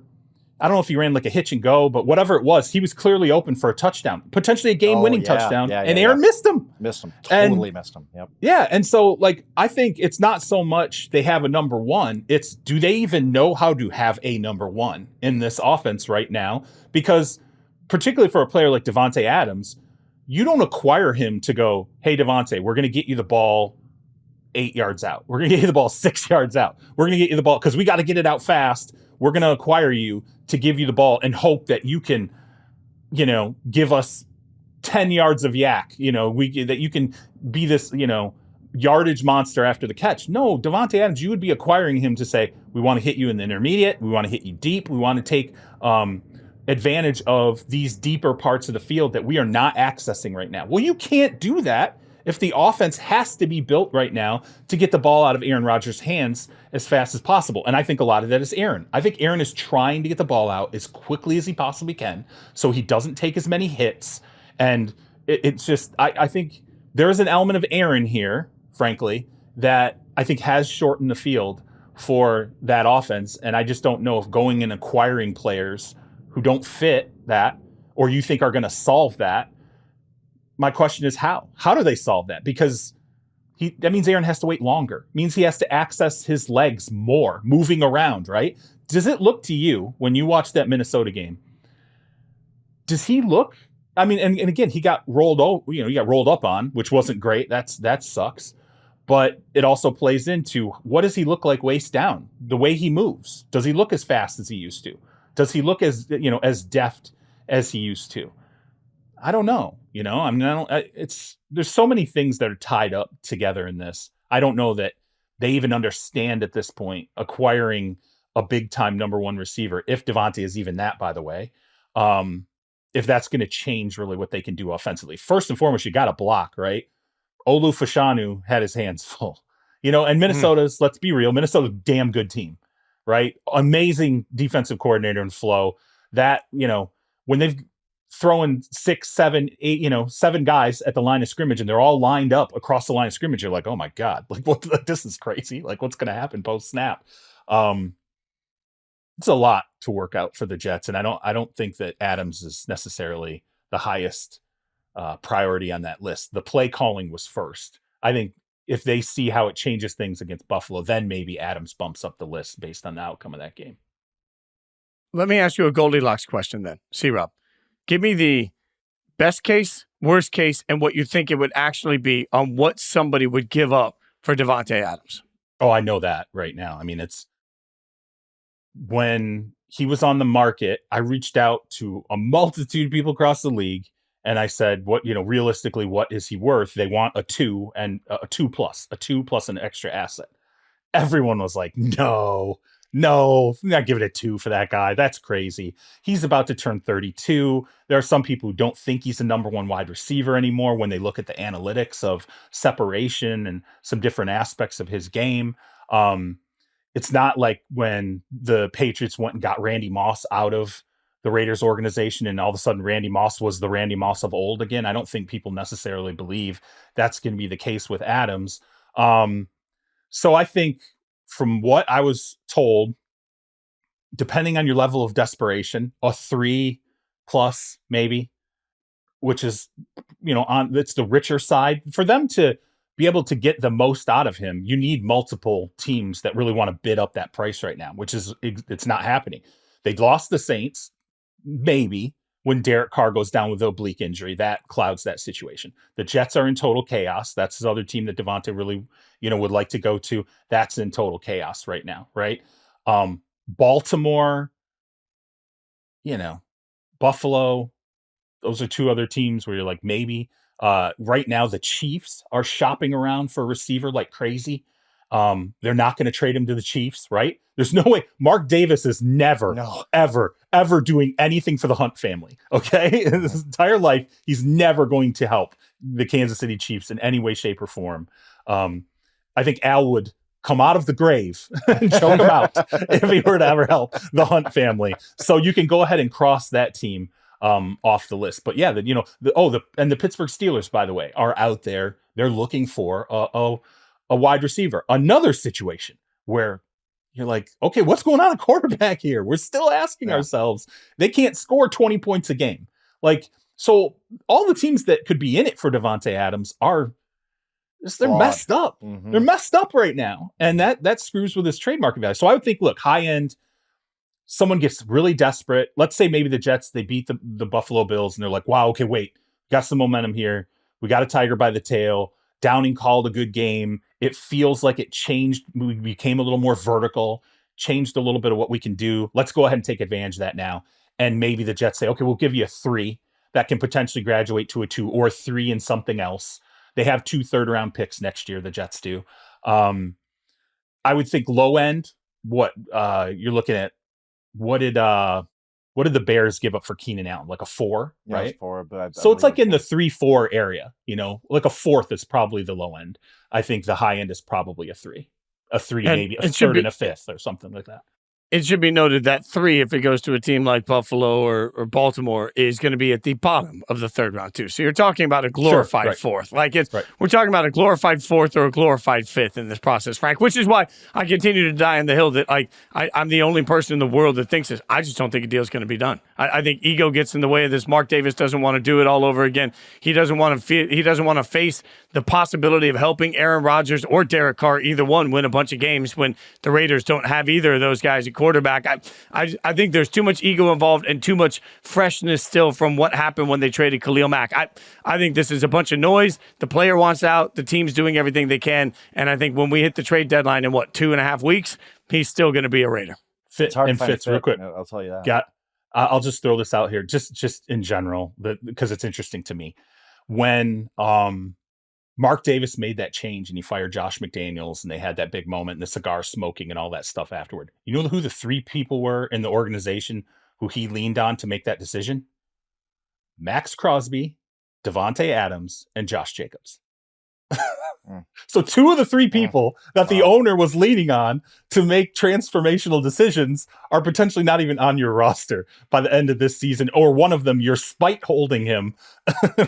I don't know if he ran like a hitch and go, but whatever it was, he was clearly open for a touchdown, potentially a game-winning touchdown, and Aaron missed him. Totally missed him. Yep. Yeah, and so, like, I think it's not so much they have a number one, it's do they even know how to have a number one in this offense right now? Because particularly for a player like Davante Adams, you don't acquire him to go, hey, Davante, we're going to get you the ball 8 yards out. We're going to get you the ball 6 yards out. We're going to get you the ball because we got to get it out fast. We're going to acquire you to give you the ball and hope that you can, give us 10 yards of yak, that you can be this, yardage monster after the catch. No, Davante Adams, you would be acquiring him to say, we want to hit you in the intermediate. We want to hit you deep. We want to take advantage of these deeper parts of the field that we are not accessing right now. Well, you can't do that if the offense has to be built right now to get the ball out of Aaron Rodgers' hands as fast as possible. And I think a lot of that is Aaron. I think Aaron is trying to get the ball out as quickly as he possibly can so he doesn't take as many hits. And it's just, I think there is an element of Aaron here, frankly, that I think has shortened the field for that offense. And I just don't know if going and acquiring players who don't fit that, or you think are going to solve that. My question is how? How do they solve that? Because that means Aaron has to wait longer. It means he has to access his legs more, moving around, right? Does it look to you, when you watch that Minnesota game, does he look, I mean, and again, he got rolled up on, which wasn't great. That sucks. But it also plays into, what does he look like waist down? The way he moves. Does he look as fast as he used to? Does he look as deft as he used to? I don't know. I mean, there's so many things that are tied up together in this. I don't know that they even understand at this point acquiring a big time number one receiver, if Davante is even that, by the way, if that's going to change really what they can do offensively. First and foremost, you got to block, right? Olu Fashanu had his hands full, and Minnesota's, let's be real, Minnesota's a damn good team, right? Amazing defensive coordinator in Flo. That, when they've throwing 6, 7, 8, 7 guys at the line of scrimmage and they're all lined up across the line of scrimmage, you're like, oh my God, like this is crazy. Like, what's going to happen post snap? It's a lot to work out for the Jets. And I don't think that Adams is necessarily the highest priority on that list. The play calling was first. I think if they see how it changes things against Buffalo, then maybe Adams bumps up the list based on the outcome of that game. Let me ask you a Goldilocks question then. C-Rob. Give me the best case, worst case, and what you think it would actually be on what somebody would give up for Davante Adams. Oh, I know that right now. I mean, it's when he was on the market, I reached out to a multitude of people across the league, And I said, what, realistically, what is he worth? They want a 2 and a 2 plus an extra asset. Everyone was like, no, I'm not giving it 2 for that guy. That's crazy. He's about to turn 32. There are some people who don't think he's the number 1 wide receiver anymore when they look at the analytics of separation and some different aspects of his game. It's not like when the Patriots went and got Randy Moss out of the Raiders organization and all of a sudden Randy Moss was the Randy Moss of old again. I don't think people necessarily believe that's going to be the case with Adams. So I think from what I was told, depending on your level of desperation, a 3+ maybe, which is, it's the richer side. For them to be able to get the most out of him, you need multiple teams that really want to bid up that price right now, which is, it's not happening. They lost the Saints, maybe, when Derek Carr goes down with the oblique injury. That clouds that situation. The Jets are in total chaos. That's his other team that Davante really, would like to go to. That's in total chaos right now, right? Baltimore, Buffalo, those are 2 other teams where you're like, maybe. Right now, the Chiefs are shopping around for a receiver like crazy. They're not going to trade him to the Chiefs, right? There's no way. Mark Davis is never, ever doing anything for the Hunt family. Okay. In his entire life, he's never going to help the Kansas City Chiefs in any way, shape, or form. I think Al would come out of the grave and choke him out if he were to ever help the Hunt family. So you can go ahead and cross that team off the list. But yeah, the Pittsburgh Steelers, by the way, are out there. They're looking for a wide receiver. Another situation where you're like, okay, what's going on at quarterback here? We're still asking ourselves. They can't score 20 points a game. So all the teams that could be in it for Davante Adams are they're messed up. Mm-hmm. They're messed up right now. And that screws with his trade market value. So I would think, look, high end, someone gets really desperate. Let's say maybe the Jets, they beat the Buffalo Bills and they're like, wow, okay, wait, got some momentum here. We got a tiger by the tail. Downing called a good game. It feels like it changed. We became a little more vertical, changed a little bit of what we can do. Let's go ahead and take advantage of that now. And maybe the Jets say, okay, we'll give you a 3 that can potentially graduate to a 2 or 3 in something else. They have 2 third-round picks next year, the Jets do. I would think low end, what you're looking at, what did the Bears give up for Keenan Allen? Like a 4, right? Yeah, 4, but so it's like in the 3-4 area, like a 4th is probably the low end. I think the high end is probably a 3, maybe a 3rd and a 5th or something like that. It should be noted that 3, if it goes to a team like Buffalo or Baltimore, is going to be at the bottom of the 3rd round too. So you're talking about a glorified 4th. We're talking about a glorified 4th or a glorified 5th in this process, Frank, which is why I continue to die on the hill that I'm the only person in the world that thinks this. I just don't think a deal is going to be done. I think ego gets in the way of this. Mark Davis doesn't want to do it all over again. He doesn't want to face the possibility of helping Aaron Rodgers or Derek Carr, either one, win a bunch of games when the Raiders don't have either of those guys at quarterback. I think there's too much ego involved and too much freshness still from what happened when they traded Khalil Mack. I think this is a bunch of noise. The player wants out. The team's doing everything they can. And I think when we hit the trade deadline in 2.5 weeks, he's still going to be a Raider. Fitz, real quick. I'll tell you that. I'll just throw this out here, just in general, because it's interesting to me. When Mark Davis made that change and he fired Josh McDaniels and they had that big moment and the cigar smoking and all that stuff afterward. You know who the 3 people were in the organization who he leaned on to make that decision? Max Crosby, Davante Adams, and Josh Jacobs. So 2 of the 3 people that the owner was leaning on to make transformational decisions are potentially not even on your roster by the end of this season, or one of them you're spite holding him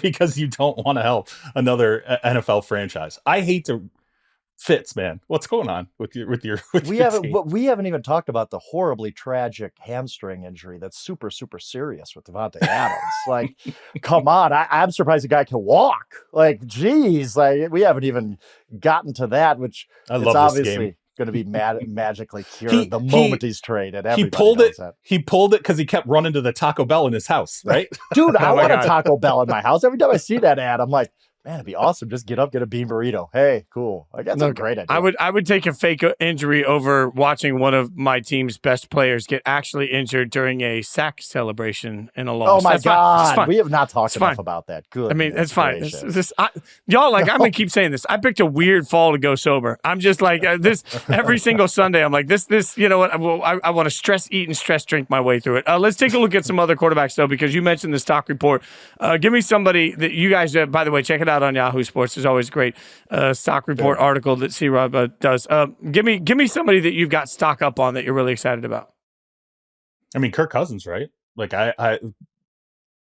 because you don't want to help another NFL franchise. I hate to Fitz, man. What's going on with your team? But we haven't even talked about the horribly tragic hamstring injury that's super, super serious with Davante Adams. Come on. I'm surprised the guy can walk. Geez, we haven't even gotten to that, which it's obviously going to be magically cured the moment he's traded. He pulled it because he kept running to the Taco Bell in his house, right? Dude, I want a Taco Bell in my house. Every time I see that ad, I'm like, Man, it'd be awesome. Just get up, get a bean burrito. Hey, cool. Like, that's a great idea. I would take a fake injury over watching one of my team's best players get actually injured during a sack celebration in a loss. Oh my That's God. fine. We have not talked It's enough fine. about that. Good. I mean, it's fine. Y'all, like, I'm going to keep saying this. I picked a weird fall to go sober. I'm just like, this every single Sunday. I'm like, this, you know what? I want to stress eat and stress drink my way through it. Let's take a look at some other quarterbacks, though, because you mentioned the stock report. Give me somebody that you guys, by the way, check it out on Yahoo Sports. There's always a great stock report article that C-Rob does. Give me somebody that you've got stock up on that you're really excited about. I mean, Kirk Cousins, right? Like I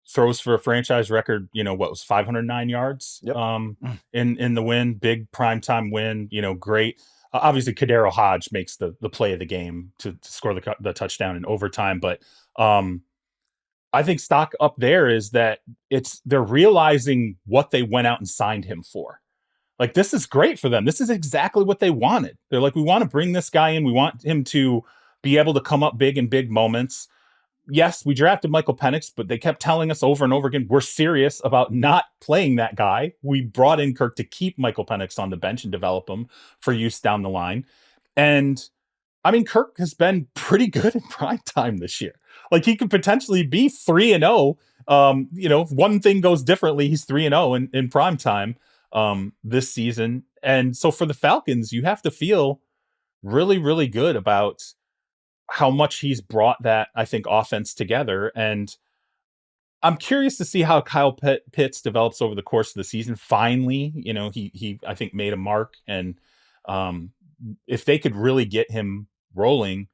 throws for a franchise record, what was 509 yards in the win, big primetime win, great. Obviously Kadero Hodge makes the play of the game to score the touchdown in overtime. But I think stock up there is that they're realizing what they went out and signed him for. Like, this is great for them. This is exactly what they wanted. They're like, we want to bring this guy in. We want him to be able to come up big in big moments. Yes, we drafted Michael Penix, but they kept telling us over and over again, we're serious about not playing that guy. We brought in Kirk to keep Michael Penix on the bench and develop him for use down the line. And I mean, Kirk has been pretty good in prime time this year. Like, he could potentially be 3-0. If one thing goes differently, he's 3-0 in prime time this season. And so for the Falcons, you have to feel really, really good about how much he's brought that, I think, offense together. And I'm curious to see how Kyle Pitts develops over the course of the season. Finally, he I think made a mark. And if they could really get him rolling,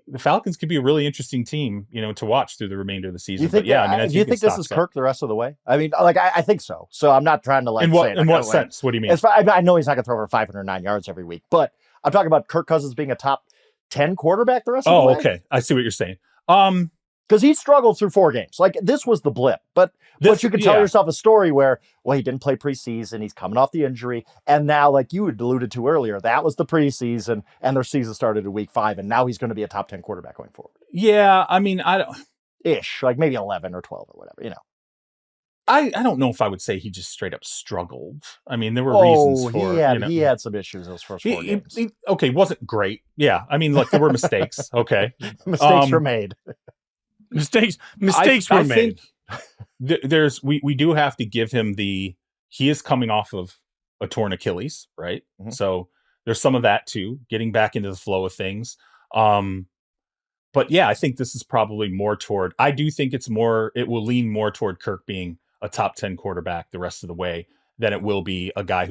the Falcons could be a really interesting team, to watch through the remainder of the season. Do you think this is Kirk the rest of the way? I mean, like, I think so. So I'm not trying to in what sense? What do you mean? I know he's not going to throw over 509 yards every week, but I'm talking about Kirk Cousins being a top 10 quarterback the rest of the way. Oh, okay. I see what you're saying. Because he struggled through 4 games. Like, this was the blip. But you can tell yourself a story where, well, he didn't play preseason. He's coming off the injury. And now, like you had alluded to earlier, that was the preseason, and their season started in week 5, and now he's going to be a top 10 quarterback going forward. Yeah, I mean, I don't... Ish, like maybe 11 or 12 or whatever, I don't know if I would say he just straight up struggled. I mean, there were reasons for he had some issues those first 4 games. He wasn't great. Yeah, I mean, look, there were mistakes. Okay, mistakes were made. Mistakes were made. We do have to give him he is coming off of a torn Achilles, right? Mm-hmm. So there's some of that too, getting back into the flow of things. But yeah, I think this is probably more toward, I do think it will lean more toward Kirk being a top 10 quarterback the rest of the way than it will be a guy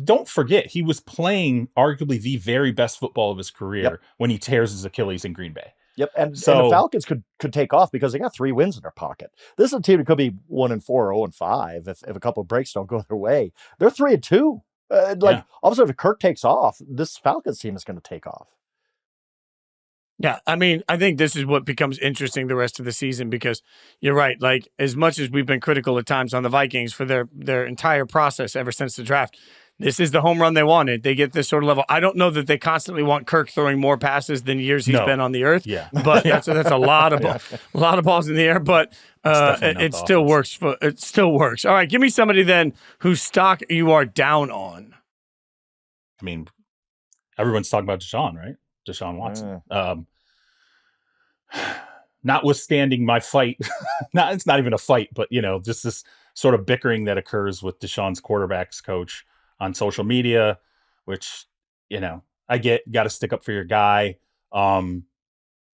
don't forget, he was playing arguably the very best football of his career when he tears his Achilles in Green Bay. Yep, and the Falcons could take off because they got 3 wins in their pocket. This is a team that could be 1-4 or 0-5 if a couple of breaks don't go their way. They're 3-2. All of a sudden, if Kirk takes off, this Falcons team is going to take off. Yeah, I mean, I think this is what becomes interesting the rest of the season, because you're right. Like, as much as we've been critical at times on the Vikings for their entire process ever since the draft, this is the home run they wanted. They get this sort of level. I don't know that they constantly want Kirk throwing more passes than years he's been on the earth. Yeah, but that's a lot of a lot of balls in the air. But it still works. It still works. All right, give me somebody then whose stock you are down on. I mean, everyone's talking about Deshaun, right? Deshaun Watson. Notwithstanding my fight, it's not even a fight, but just this sort of bickering that occurs with Deshaun's quarterbacks coach on social media, which I got to stick up for your guy.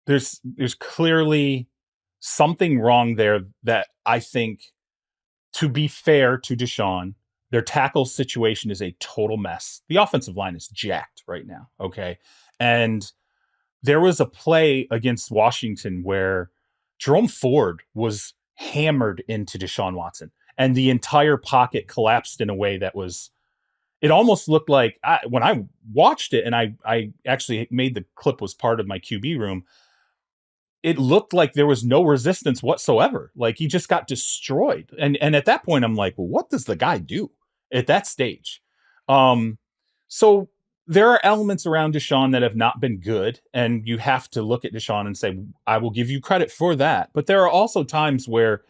There's clearly something wrong there that I think, to be fair to Deshaun, their tackle situation is a total mess. The offensive line is jacked right now. Okay. And there was a play against Washington where Jerome Ford was hammered into Deshaun Watson, and the entire pocket collapsed in a way that it almost looked like, when I watched it, and I actually made the clip was part of my QB room, it looked like there was no resistance whatsoever. Like, he just got destroyed. And at that point, I'm like, well, what does the guy do at that stage? So there are elements around Deshaun that have not been good, and you have to look at Deshaun and say, I will give you credit for that. But there are also times where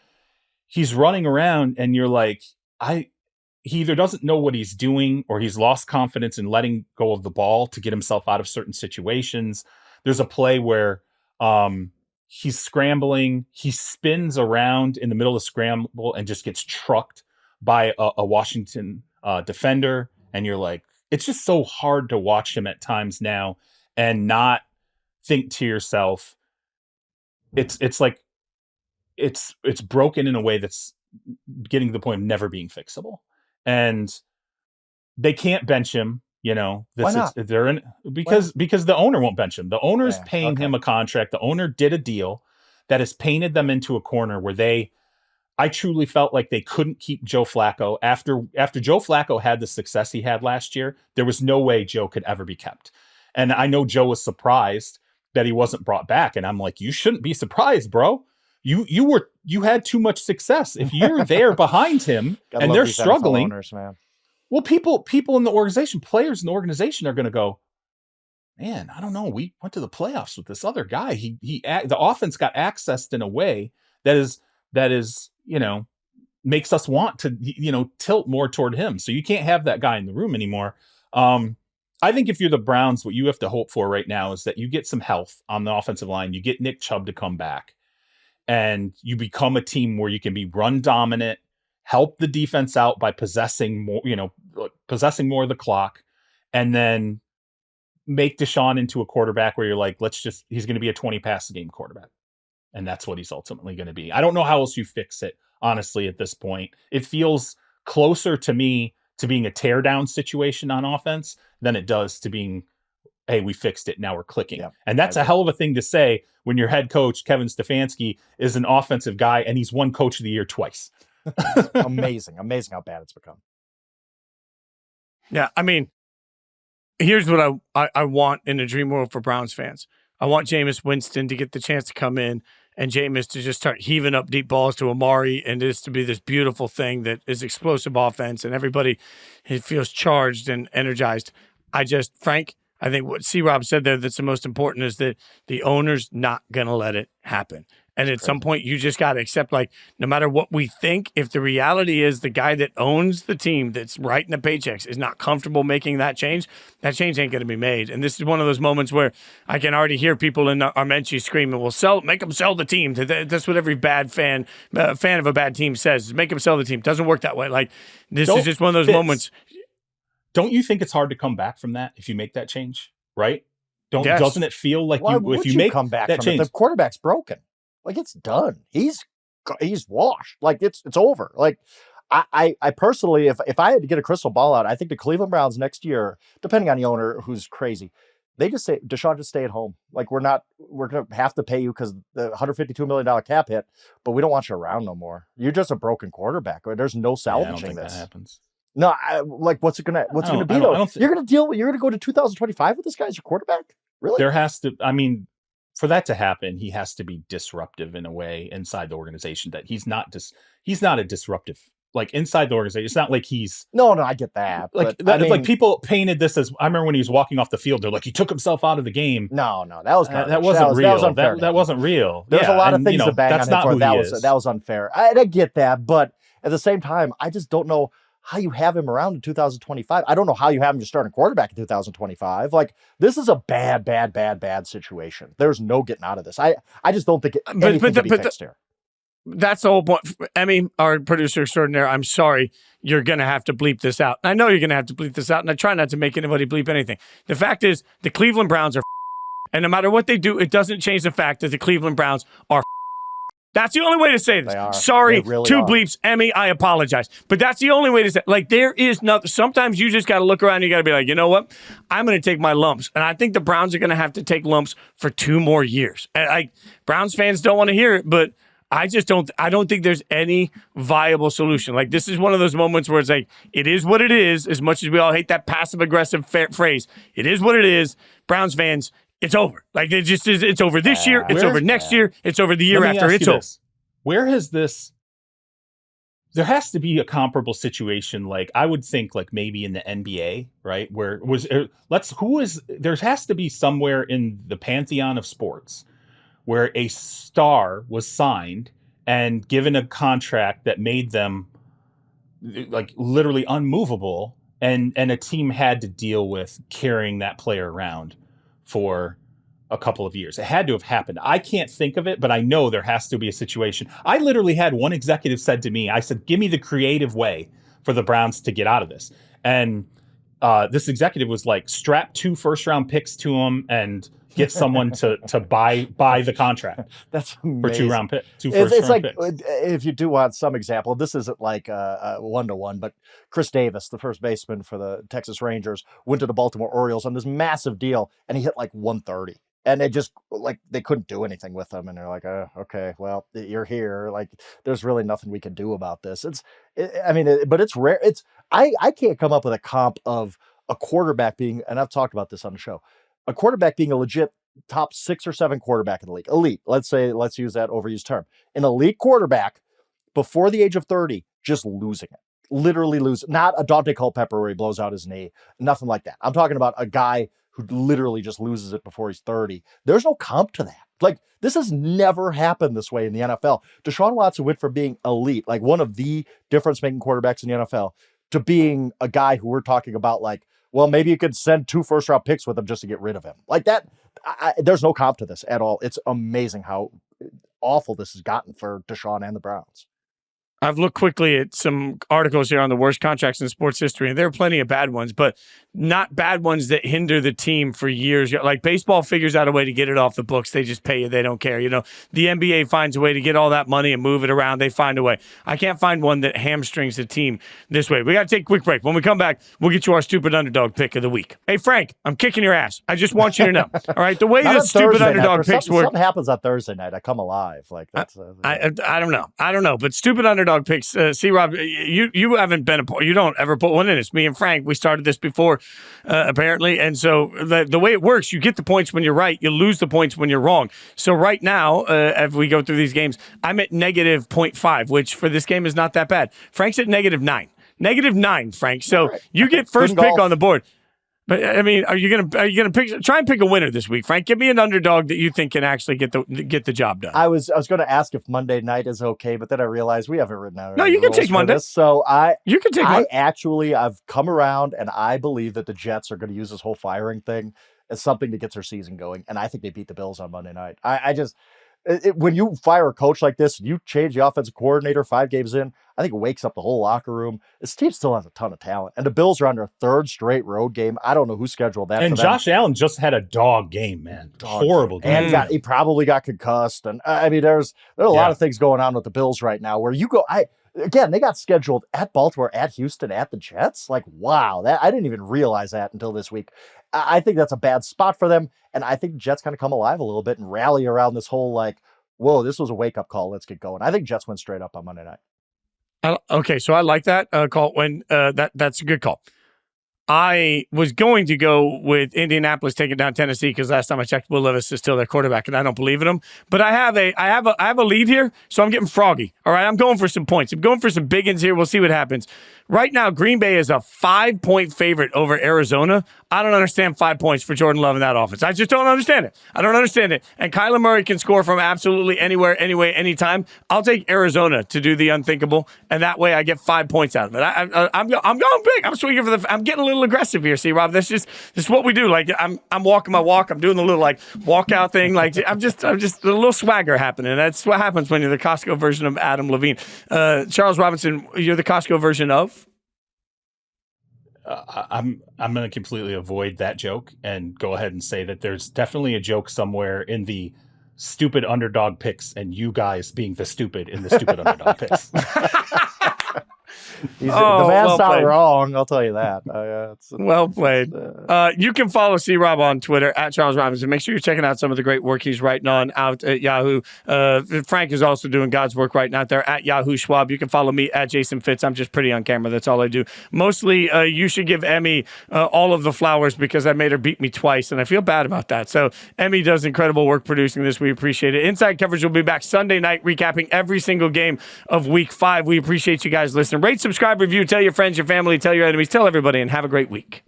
he's running around and you're like, he either doesn't know what he's doing or he's lost confidence in letting go of the ball to get himself out of certain situations. There's a play where he's scrambling, he spins around in the middle of the scramble and just gets trucked by a Washington defender. And you're like, it's just so hard to watch him at times now and not think to yourself, it's like it's broken in a way that's getting to the point of never being fixable. And they can't bench him, Why not? They're in because the owner won't bench him. The owner's paying him a contract. The owner did a deal that has painted them into a corner where I truly felt like they couldn't keep Joe Flacco. After Joe Flacco had the success he had last year, there was no way Joe could ever be kept. And I know Joe was surprised that he wasn't brought back. And I'm like, you shouldn't be surprised, bro. You had too much success. If you're there behind him and they're struggling, owners, man. Well, people in the organization, players in the organization are going to go, man, I don't know. We went to the playoffs with this other guy. The offense got accessed in a way that is, makes us want to, tilt more toward him. So you can't have that guy in the room anymore. I think if you're the Browns, what you have to hope for right now is that you get some health on the offensive line. You get Nick Chubb to come back and you become a team where you can be run dominant, help the defense out by possessing more of the clock, and then make Deshaun into a quarterback where you're like, he's going to be a 20 pass a game quarterback. And that's what he's ultimately going to be. I don't know how else you fix it, honestly, at this point. It feels closer to me to being a tear down situation on offense than it does to being, hey, we fixed it, now we're clicking. Yeah, and that's a hell of a thing to say when your head coach, Kevin Stefanski, is an offensive guy and he's won Coach of the Year twice. Amazing how bad it's become. Yeah, I mean, here's what I want in a dream world for Browns fans. I want Jameis Winston to get the chance to come in and Jameis to just start heaving up deep balls to Amari and this to be this beautiful thing that is explosive offense and everybody feels charged and energized. Frank, I think what C-Rob said there that's the most important is that the owner's not going to let it happen. And at some point, you just got to accept, no matter what we think, if the reality is the guy that owns the team that's writing the paychecks is not comfortable making that change ain't going to be made. And this is one of those moments where I can already hear people in Armenchi screaming, well, make them sell the team. That's what every bad fan of a bad team says, make them sell the team. Doesn't work that way. This is just one of those moments. Don't you think it's hard to come back from that if you make that change, right? Doesn't it feel like if you make come back that from change? The quarterback's broken. It's done. He's washed. It's over. I personally, if I had to get a crystal ball out, I think the Cleveland Browns next year, depending on the owner who's crazy, they just say, Deshaun, just stay at home. We're going to have to pay you because the $152 million cap hit, but we don't want you around no more. You're just a broken quarterback. There's no salvaging this. That happens. No, what's it gonna be though? You're gonna go to 2025 with this guy as your quarterback? Really? There has to, for that to happen, he has to be disruptive in a way inside the organization that he's not a disruptive, inside the organization. It's not like he's no, I get that. People painted this as, I remember when he was walking off the field, they're like, he took himself out of the game. No, that was that wasn't real. That wasn't real. There's a lot of things to bang that's on him not for. That was unfair. I get that, but at the same time, I just don't know how you have him around in 2025. I don't know how you have him just starting quarterback in 2025. This is a bad situation. There's no getting out of this. I just don't think anything can be fixed here. That's the whole point. Emmy, our producer extraordinaire, I'm sorry, you're going to have to bleep this out. I know you're going to have to bleep this out, and I try not to make anybody bleep anything. The fact is, the Cleveland Browns are and no matter what they do, it doesn't change the fact that the Cleveland Browns are That's the only way to say this. Sorry, really two bleeps. Emmy, I apologize. But that's the only way to say it. There is nothing. Sometimes you just got to look around and you got to be like, you know what? I'm going to take my lumps. And I think the Browns are going to have to take lumps for 2 more years. And Browns fans don't want to hear it, but I don't think there's any viable solution. This is one of those moments where it's it is what it is, as much as we all hate that passive-aggressive phrase. It is what it is. Browns fans, it's over. It just is. It's over this year. It's over next year. It's over the year after. It's over. Where has this? There has to be a comparable situation. I would think, maybe in the NBA, right? Where there has to be somewhere in the pantheon of sports where a star was signed and given a contract that made them like literally unmovable, and a team had to deal with carrying that player around for a couple of years. It had to have happened. I can't think of it, but I know there has to be a situation. I literally had one executive said to me, I said, give me the creative way for the Browns to get out of this. And this executive was like, strap 2 first-round picks to him and get someone to buy the contract. That's amazing. For 2 round pick, 2 first it's round like, picks. if you do want some example, this isn't like a one-to-one, but Chris Davis, the first baseman for the Texas Rangers, went to the Baltimore Orioles on this massive deal, and he hit like 130. And they just, like, they couldn't do anything with him. And they're like, okay, well, you're here. Like, there's really nothing we can do about this. But it's rare. I can't come up with a comp of a quarterback being, and I've talked about this on the show, a quarterback being a legit top 6 or 7 quarterback in the league. Elite. Let's use that overused term. An elite quarterback before the age of 30, just losing it. Literally lose. Not a Dante Culpepper where he blows out his knee. Nothing like that. I'm talking about a guy who literally just loses it before he's 30. There's no comp to that. Like, this has never happened this way in the NFL. Deshaun Watson went from being elite, like one of the difference-making quarterbacks in the NFL, to being a guy who we're talking about like, well, maybe you could send 2 first-round picks with him just to get rid of him. Like that, there's no comp to this at all. It's amazing how awful this has gotten for Deshaun and the Browns. I've looked quickly at some articles here on the worst contracts in sports history, and there are plenty of bad ones, but not bad ones that hinder the team for years. Like baseball figures out a way to get it off the books. They just pay you. They don't care. You know, the NBA finds a way to get all that money and move it around. They find a way. I can't find one that hamstrings the team this way. We got to take a quick break. When we come back, we'll get you our stupid underdog pick of the week. Hey, Frank, I'm kicking your ass. I just want you to know. All right, the way that stupid underdog picks work. Something happens on Thursday night. I come alive. Like that's. I don't know. But stupid underdog picks. C-Rob, you haven't been you don't ever put one in. It's me and Frank. We started this before, apparently. And so the way it works, you get the points when you're right. You lose the points when you're wrong. So right now, as we go through these games, I'm at negative 0.5, which for this game is not that bad. Frank's at negative 9. Negative 9, Frank. So right. You get first pick on the board. But I mean, are you gonna try and pick a winner this week, Frank? Give me an underdog that you think can actually get the job done. I was going to ask if Monday night is okay, but then I realized we haven't written out. No, you can take Monday. So you can take. I've come around, and I believe that the Jets are going to use this whole firing thing as something that gets their season going, and I think they beat the Bills on Monday night. When you fire a coach like this, you change the offensive coordinator 5 games in, I think it wakes up the whole locker room. This team still has a ton of talent. And the Bills are on their 3rd straight road game. I don't know who scheduled that. And Josh Allen just had a dog game, man. Horrible game. And he probably got concussed. And I mean, there's a lot of things going on with the Bills right now where you go, again, they got scheduled at Baltimore, at Houston, at the Jets. Like, wow, I didn't even realize that until this week. I think that's a bad spot for them. And I think the Jets kind of come alive a little bit and rally around this whole like, whoa, this was a wake-up call. Let's get going. I think Jets went straight up on Monday night. Okay, so I like that call. When that's a good call. I was going to go with Indianapolis taking down Tennessee because last time I checked, Will Levis is still their quarterback, and I don't believe in him. But I have a lead here, so I'm getting froggy. All right, I'm going for some points. I'm going for some big ins here. We'll see what happens. Right now, Green Bay is a 5-point favorite over Arizona. I don't understand 5 points for Jordan Love in that offense. I just don't understand it. I don't understand it. And Kyler Murray can score from absolutely anywhere, anyway, anytime. I'll take Arizona to do the unthinkable, and that way I get 5 points out of it. I'm going big. I'm swinging for I'm getting a little aggressive here. See, Rob, this is what we do. Like I'm walking my walk. I'm doing the little like walkout thing. Like I'm just a little swagger happening. That's what happens when you're the Costco version of Adam Levine. Charles Robinson, you're the Costco version of. I'm going to completely avoid that joke and go ahead and say that there's definitely a joke somewhere in the stupid underdog picks and you guys being the stupid in the stupid underdog picks. The man's not wrong, I'll tell you that. Well played. You can follow C-Rob on Twitter at Charles Robinson. Make sure you're checking out some of the great work he's writing on out at Yahoo. Frank is also doing God's work right now out there at Yahoo Schwab. You can follow me at Jason Fitz. I'm just pretty on camera. That's all I do. Mostly, you should give Emmy all of the flowers because I made her beat me twice, and I feel bad about that. So Emmy does incredible work producing this. We appreciate it. Inside Coverage will be back Sunday night, recapping every single game of Week 5. We appreciate you guys listening. Rate, subscribe, review, tell your friends, your family, tell your enemies, tell everybody, and have a great week.